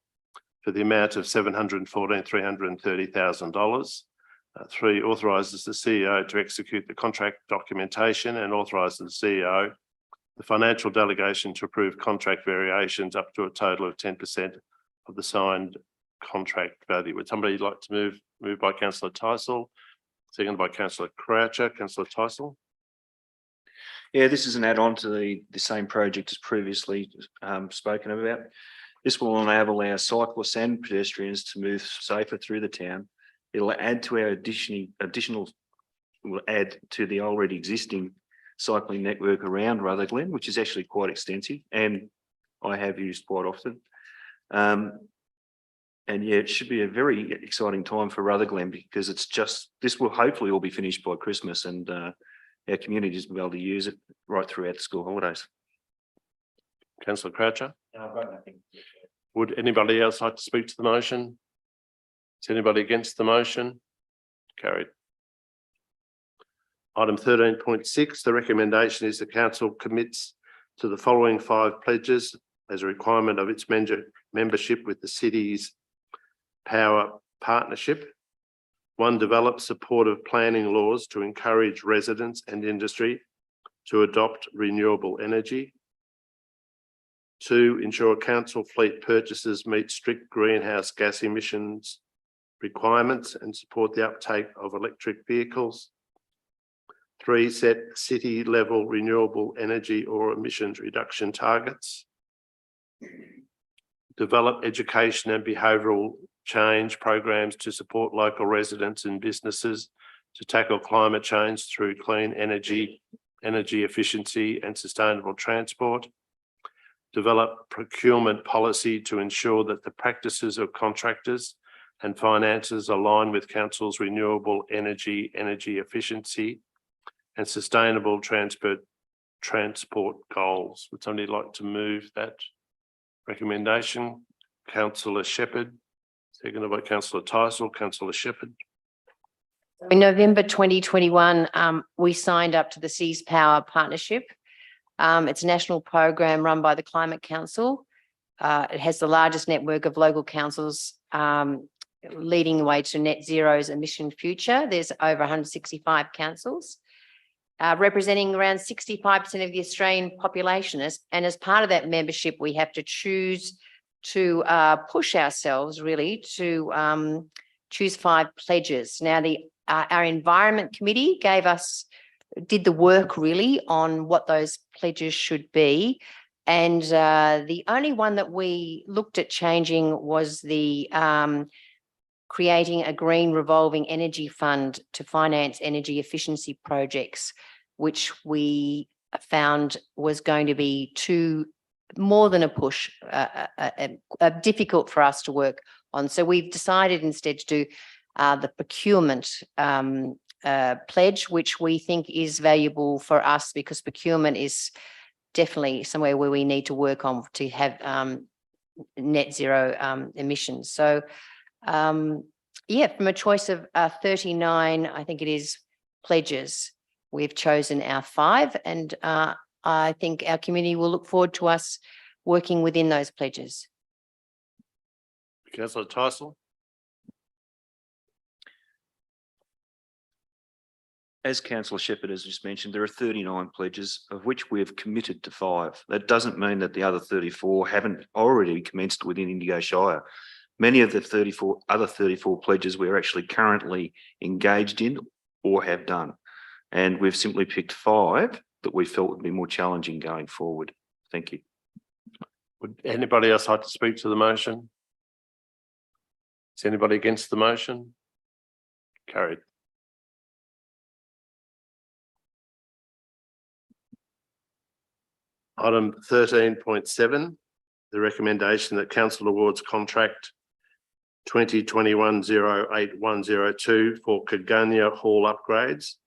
for the amount of $714,330,000. 3, authorises the CEO to execute the contract documentation and authorises the CEO the financial delegation to approve contract variations up to a total of 10% of the signed contract value. Would somebody like to move by Councillor Tysell, seconded by Councillor Croucher? Councillor Tysell. Yeah, this is an add-on to the same project as previously spoken about. This will enable our cyclists and pedestrians to move safer through the town. It'll add to our will add to the already existing cycling network around Rutherglen, which is actually quite extensive and I have used quite often. And yeah, it should be a very exciting time for Rutherglen because this will hopefully all be finished by Christmas and our communities will be able to use it right throughout the school holidays. Councillor Croucher. Would anybody else like to speak to the motion? Is anybody against the motion? Carried. Item 13.6, the recommendation is the council commits to the following 5 pledges as a requirement of its membership with the city's Power Partnership. 1, develop supportive planning laws to encourage residents and industry to adopt renewable energy. 2, ensure council fleet purchases meet strict greenhouse gas emissions requirements and support the uptake of electric vehicles. 3, set city level renewable energy or emissions reduction targets. Develop education and behavioural change programs to support local residents and businesses to tackle climate change through clean energy, energy efficiency and sustainable transport. Develop procurement policy to ensure that the practices of contractors and finances align with council's renewable energy, energy efficiency and sustainable transport goals. Would somebody like to move that recommendation? Councillor Shepherd, seconded by Councillor Tysell. Councillor Shepherd. In November 2021, we signed up to the Seas Power Partnership. It's a national program run by the Climate Council. It has the largest network of local councils leading the way to net zero's emission future. There's over 165 councils, representing around 65% of the Australian population. And as part of that membership, we have to choose to push ourselves really to choose 5 pledges. Now, our Environment Committee did the work really on what those pledges should be. And the only one that we looked at changing was the creating a green revolving energy fund to finance energy efficiency projects, which we found was going to be more than a push, difficult for us to work on. So we've decided instead to do the procurement pledge, which we think is valuable for us because procurement is definitely somewhere where we need to work on to have net zero emissions. So yeah, from a choice of 39, I think it is pledges, we've chosen our 5, and I think our community will look forward to us working within those pledges. Councillor Tyson. As Councillor Shepherd has just mentioned, there are 39 pledges, of which we have committed to 5. That doesn't mean that the other 34 haven't already commenced within Indigo Shire. Many of the other 34 pledges we're actually currently engaged in or have done. And we've simply picked 5 that we felt would be more challenging going forward. Thank you. Would anybody else like to speak to the motion? Is anybody against the motion? Carried. Item 13.7, the recommendation that council awards contract 2021-08102 for Kaganya Hall upgrades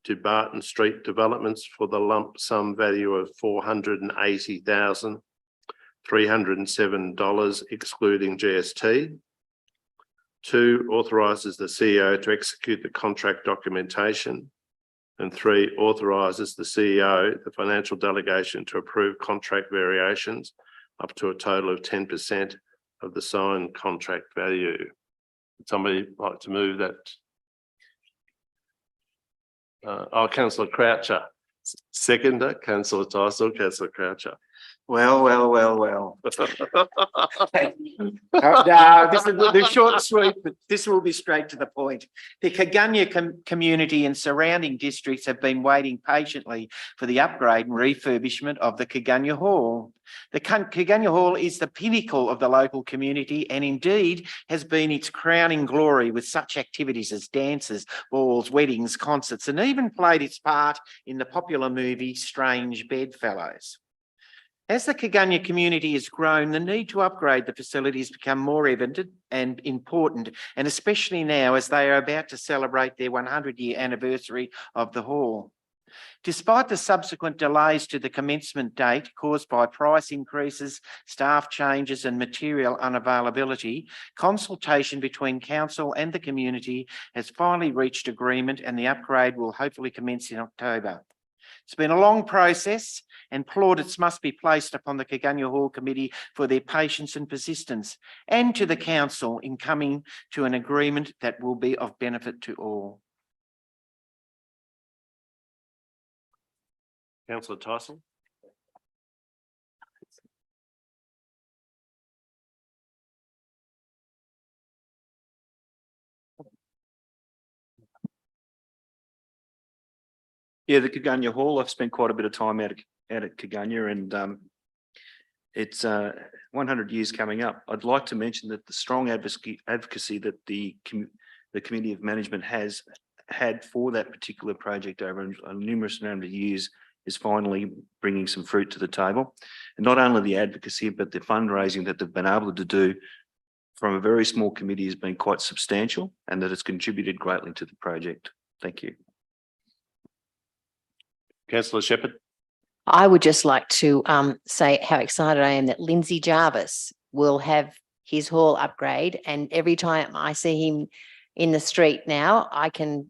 to Barton Street developments for the lump sum value of $480,307 excluding GST. 2, authorises the CEO to execute the contract documentation. And 3, authorises the CEO, the financial delegation, to approve contract variations up to a total of 10% of the signed contract value. Would somebody like to move that? Councillor Croucher. Seconder, Councillor Tyson, Councillor Croucher. Well. This is the short and sweet, but this will be straight to the point. The Kaganya community and surrounding districts have been waiting patiently for the upgrade and refurbishment of the Kaganya Hall. The Kaganya Hall is the pinnacle of the local community and indeed has been its crowning glory with such activities as dances, balls, weddings, concerts, and even played its part in the popular movie Strange Bedfellows. As the Kaganya community has grown, the need to upgrade the facility has become more evident and important, and especially now as they are about to celebrate their 100-year anniversary of the hall. Despite the subsequent delays to the commencement date caused by price increases, staff changes and material unavailability, consultation between council and the community has finally reached agreement and the upgrade will hopefully commence in October. It's been a long process and plaudits must be placed upon the Kaganya Hall Committee for their patience and persistence, and to the council in coming to an agreement that will be of benefit to all. Councillor Tyson. Yeah, the Kaganya Hall, I've spent quite a bit of time out at Kaganya, and it's 100 years coming up. I'd like to mention that the strong advocacy that the Committee of Management has had for that particular project over a numerous number of years is finally bringing some fruit to the table. And not only the advocacy, but the fundraising that they've been able to do from a very small committee has been quite substantial, and that it's contributed greatly to the project. Thank you. Councillor Shepherd. I would just like to say how excited I am that Lindsay Jarvis will have his hall upgrade, and every time I see him in the street now, I can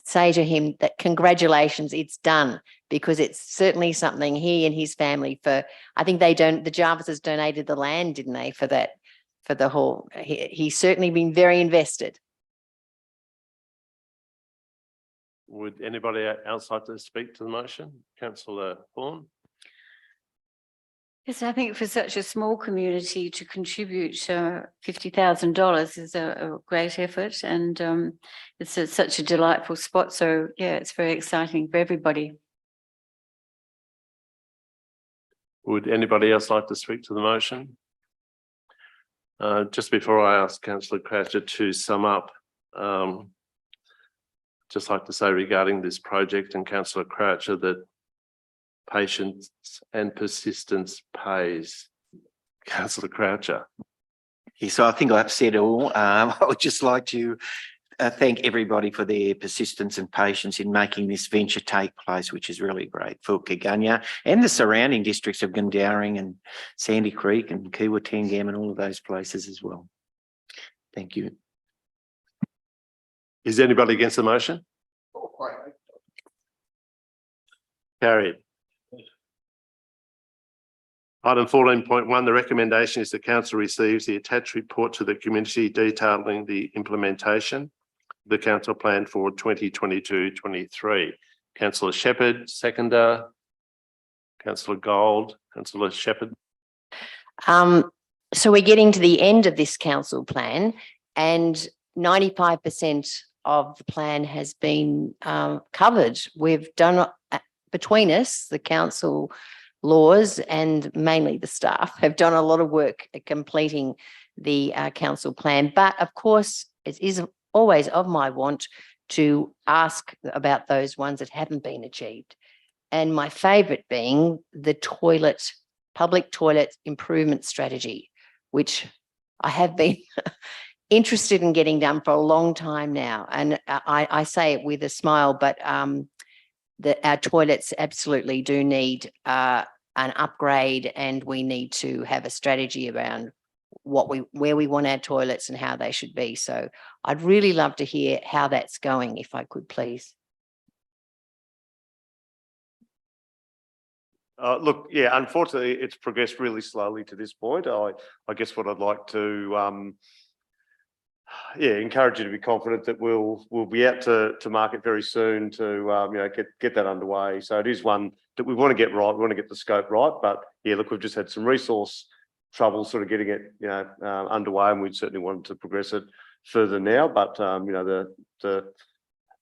say to him that congratulations, it's done, because it's certainly something he and his family I think the Jarvises donated the land, didn't they, for that for the whole, he's certainly been very invested. Would anybody else like to speak to the motion? Councillor Vaughan? Yes, I think for such a small community to contribute $50,000 is a great effort, and it's such a delightful spot. So yeah, it's very exciting for everybody. Would anybody else like to speak to the motion? Just before I ask Councillor Croucher to sum up, just like to say regarding this project and Councillor Croucher that patience and persistence pays. Councillor Croucher. Yes, so I think I've said all. I would just like to thank everybody for their persistence and patience in making this venture take place, which is really great for Kaganya and the surrounding districts of Gundowring and Sandy Creek and Kiwatangam and all of those places as well. Thank you. Is anybody against the motion? Carried. Item 14.1, the recommendation is the council receives the attached report to the community detailing the implementation of the council plan for 2022-23. Councillor Shepherd, seconder. Councillor Gold, Councillor Shepherd. So we're getting to the end of this council plan, and 95% of the plan has been covered. We've done, between us, the council laws and mainly the staff have done a lot of work at completing the council plan. But of course, it is always of my want to ask about those ones that haven't been achieved. And my favourite being the public toilet improvement strategy, which I have been interested in getting done for a long time now. And I say it with a smile, but our toilets absolutely do need an upgrade, and we need to have a strategy around where we want our toilets and how they should be. So I'd really love to hear how that's going, if I could, please. Look, yeah, unfortunately, it's progressed really slowly to this point. I guess what I'd like to encourage you to be confident that we'll be out to market very soon to get that underway. So it is one that we want to get right. We want to get the scope right, but yeah, look, we've just had some resource trouble sort of getting it underway, and we'd certainly want to progress it further now. But the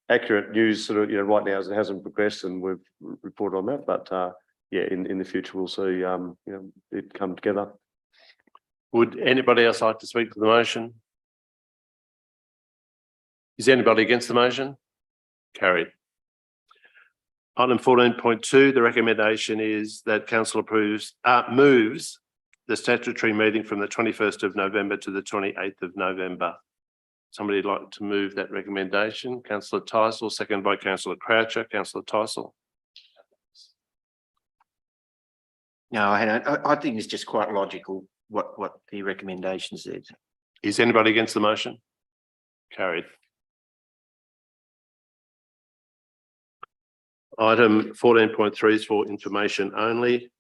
accurate news sort of right now is it hasn't progressed, and we've reported on that. But yeah, in the future we'll see it come together. Would anybody else like to speak to the motion? Is anybody against the motion? Carried. Item 14.2, the recommendation is that council moves the statutory meeting from the 21st of November to the 28th of November. Somebody like to move that recommendation? Councillor Tysell, seconded by Councillor Croucher. Councillor Tysell. No, I think it's just quite logical what the recommendation said. Is anybody against the motion? Carried. Item 14.3 is for information only.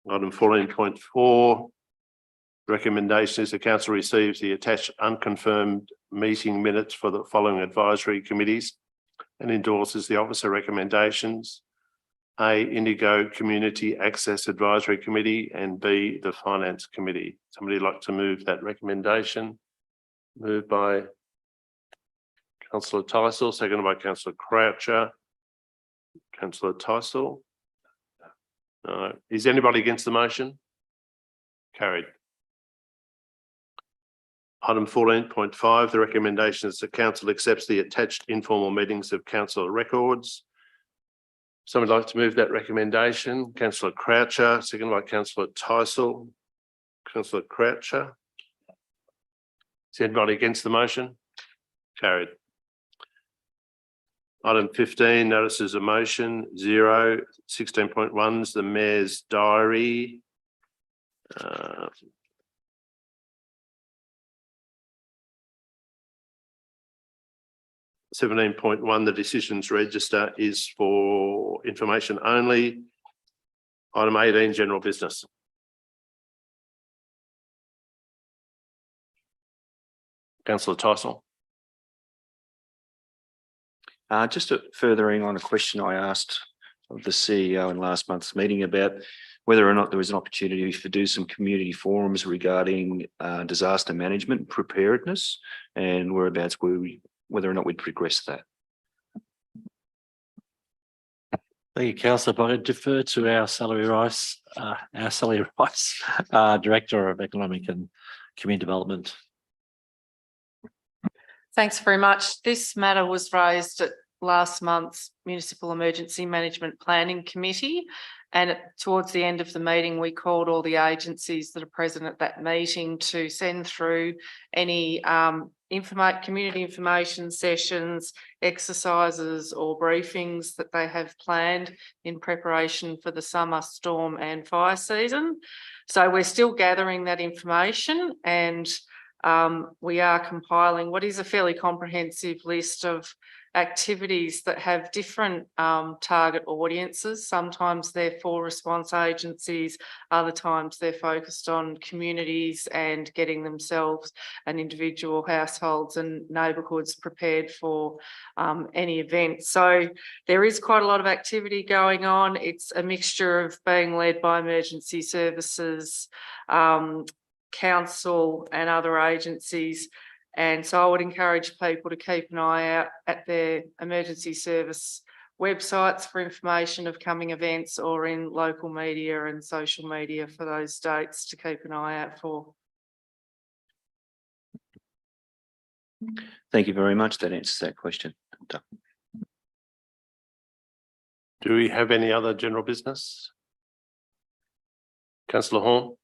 Item 14.4, recommendation is the council receives the attached unconfirmed meeting minutes for the following advisory committees and endorses the officer recommendations. A, Indigo Community Access Advisory Committee, and B, the Finance Committee. Somebody like to move that recommendation? Moved by Councillor Tysell, seconded by Councillor Croucher. Councillor Tysell. Is anybody against the motion? Carried. Item 14.5, the recommendation is the council accepts the attached informal meetings of council records. Somebody like to move that recommendation? Councillor Croucher, seconded by Councillor Tysell. Councillor Croucher. Is anybody against the motion? Carried. Item 15, notices of motion 0. 16.1 is the Mayor's Diary. 17.1, the decisions register is for information only. Item 18, general business. Councillor Tyson. Just furthering on a question I asked of the CEO in last month's meeting about whether or not there was an opportunity to do some community forums regarding disaster management preparedness and whereabouts whether or not we'd progressed that. Thank you, Councillor, but I defer to our Sally Rice, Director of Economic and Community Development. Thanks very much. This matter was raised at last month's Municipal Emergency Management Planning Committee. And towards the end of the meeting, we called all the agencies that are present at that meeting to send through any community information sessions, exercises or briefings that they have planned in preparation for the summer storm and fire season. So we're still gathering that information, and we are compiling what is a fairly comprehensive list of activities that have different target audiences. Sometimes they're for response agencies, other times they're focused on communities and getting themselves and individual households and neighbourhoods prepared for any event. So there is quite a lot of activity going on. It's a mixture of being led by emergency services, council and other agencies. And so I would encourage people to keep an eye out at their emergency service websites for information of coming events, or in local media and social media for those dates to keep an eye out for. Thank you very much. That answers that question. Do we have any other general business? Councillor Horn.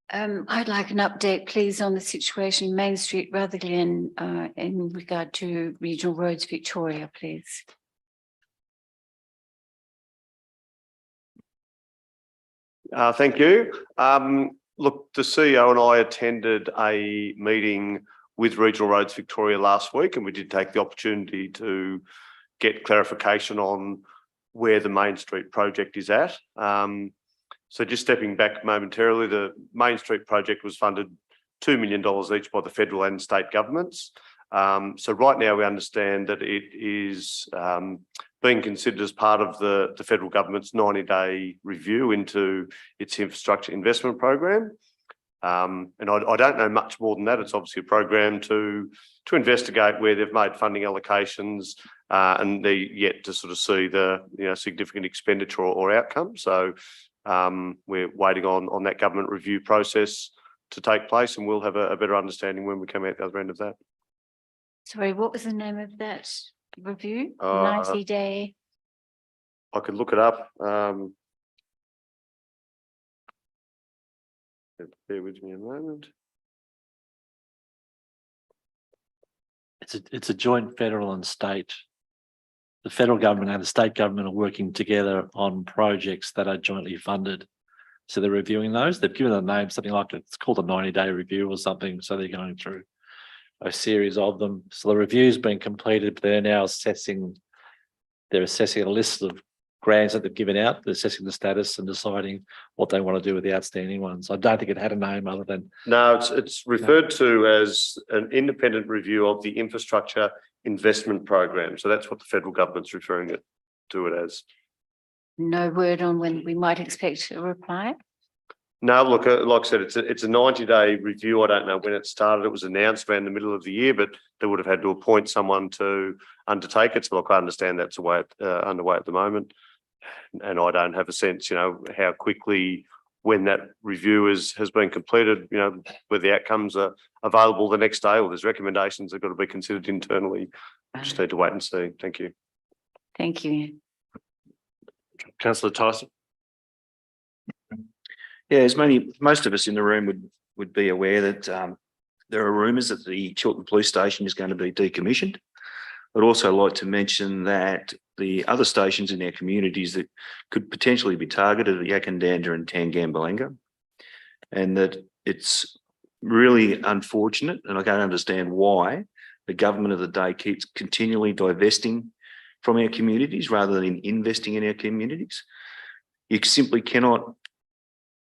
I'd like an update, please, on the situation Main Street, Rutherglen, in regard to Regional Roads Victoria, please. Thank you. Look, the CEO and I attended a meeting with Regional Roads Victoria last week, and we did take the opportunity to get clarification on where the Main Street project is at. So just stepping back momentarily, the Main Street project was funded $2 million each by the federal and state governments. So right now we understand that it is being considered as part of the federal government's 90-day review into its infrastructure investment program. And I don't know much more than that. It's obviously a program to investigate where they've made funding allocations and they're yet to sort of see the significant expenditure or outcome. So we're waiting on that government review process to take place, and we'll have a better understanding when we come out the other end of that. Sorry, what was the name of that review? 90-day. I could look it up. Bear with me a moment. It's a joint federal and state. The federal government and the state government are working together on projects that are jointly funded. So they're reviewing those. They've given a name, something like it's called a 90-day review or something. So they're going through a series of them. So the review's been completed, but they're now assessing a list of grants that they've given out. They're assessing the status and deciding what they want to do with the outstanding ones. I don't think it had a name other than. No, it's referred to as an independent review of the infrastructure investment program. So that's what the federal government's referring to it as. No word on when we might expect a reply? No, look, like I said, it's a 90-day review. I don't know when it started. It was announced around the middle of the year, but they would have had to appoint someone to undertake it. So look, I understand that's underway at the moment. And I don't have a sense, how quickly, when that review has been completed, where the outcomes are available the next day, or there's recommendations that have got to be considered internally. Just need to wait and see. Thank you. Thank you. Councillor Tyson. Yeah, as most of us in the room would be aware that there are rumours that the Chiltern Police Station is going to be decommissioned. I'd also like to mention that the other stations in our communities that could potentially be targeted are Yakandanda and Tangambalanga, and that it's really unfortunate, and I can't understand why the government of the day keeps continually divesting from our communities rather than investing in our communities. You simply cannot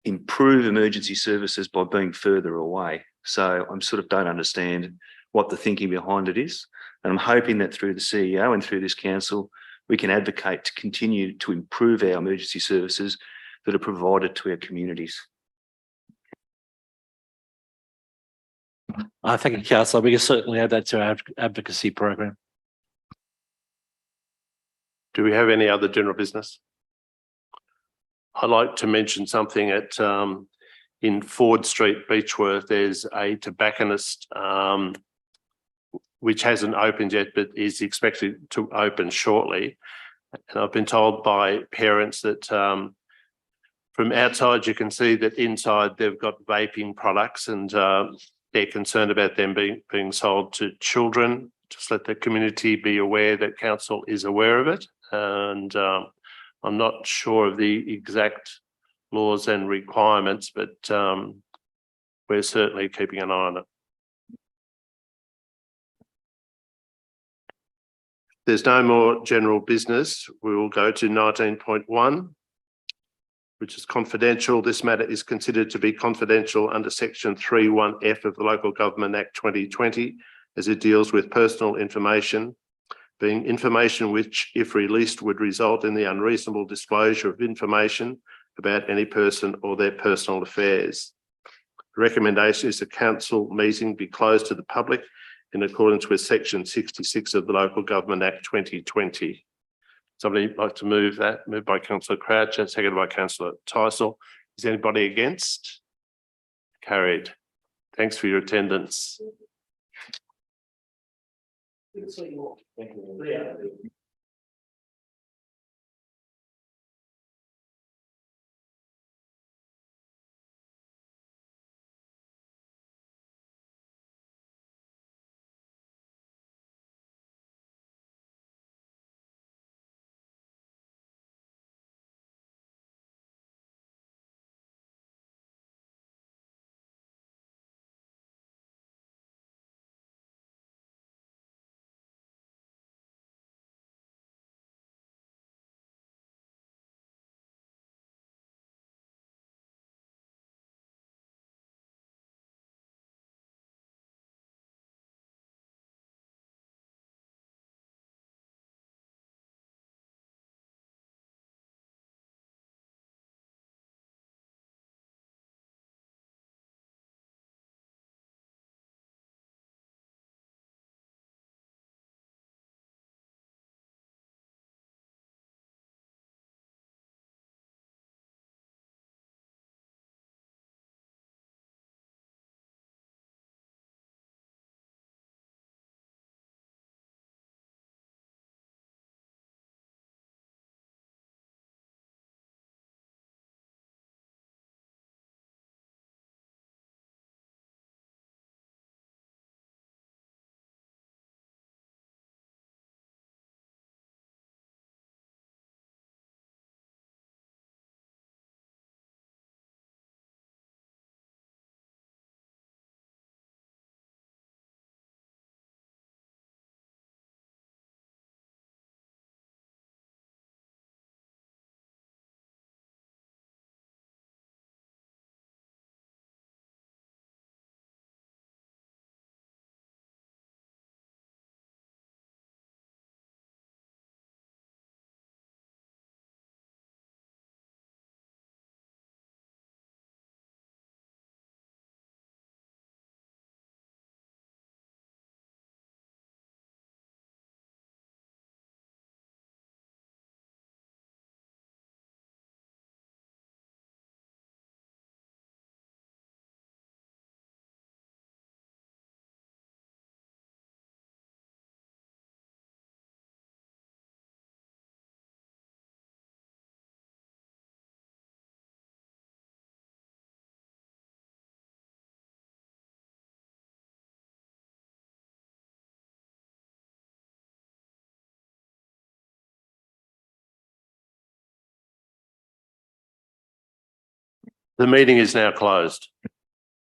improve emergency services by being further away. So I'm sort of don't understand what the thinking behind it is. And I'm hoping that through the CEO and through this council, we can advocate to continue to improve our emergency services that are provided to our communities. I think, Councillor, we can certainly add that to our advocacy program. Do we have any other general business? I'd like to mention something at in Ford Street, Beechworth. There's a tobacconist which hasn't opened yet, but is expected to open shortly. And I've been told by parents that from outside you can see that inside they've got vaping products, and they're concerned about them being sold to children. Just let the community be aware that council is aware of it. And I'm not sure of the exact laws and requirements, but we're certainly keeping an eye on it. There's no more general business. We will go to 19.1, which is confidential. This matter is considered to be confidential under section 3(1)(f) of the Local Government Act 2020, as it deals with personal information, being information which, if released, would result in the unreasonable disclosure of information about any person or their personal affairs. The recommendation is the council meeting be closed to the public in accordance with section 66 of the Local Government Act 2020. Somebody like to move that? Moved by Councillor Crouch and seconded by Councillor Tysell. Is anybody against? Carried. Thanks for your attendance. The meeting is now closed.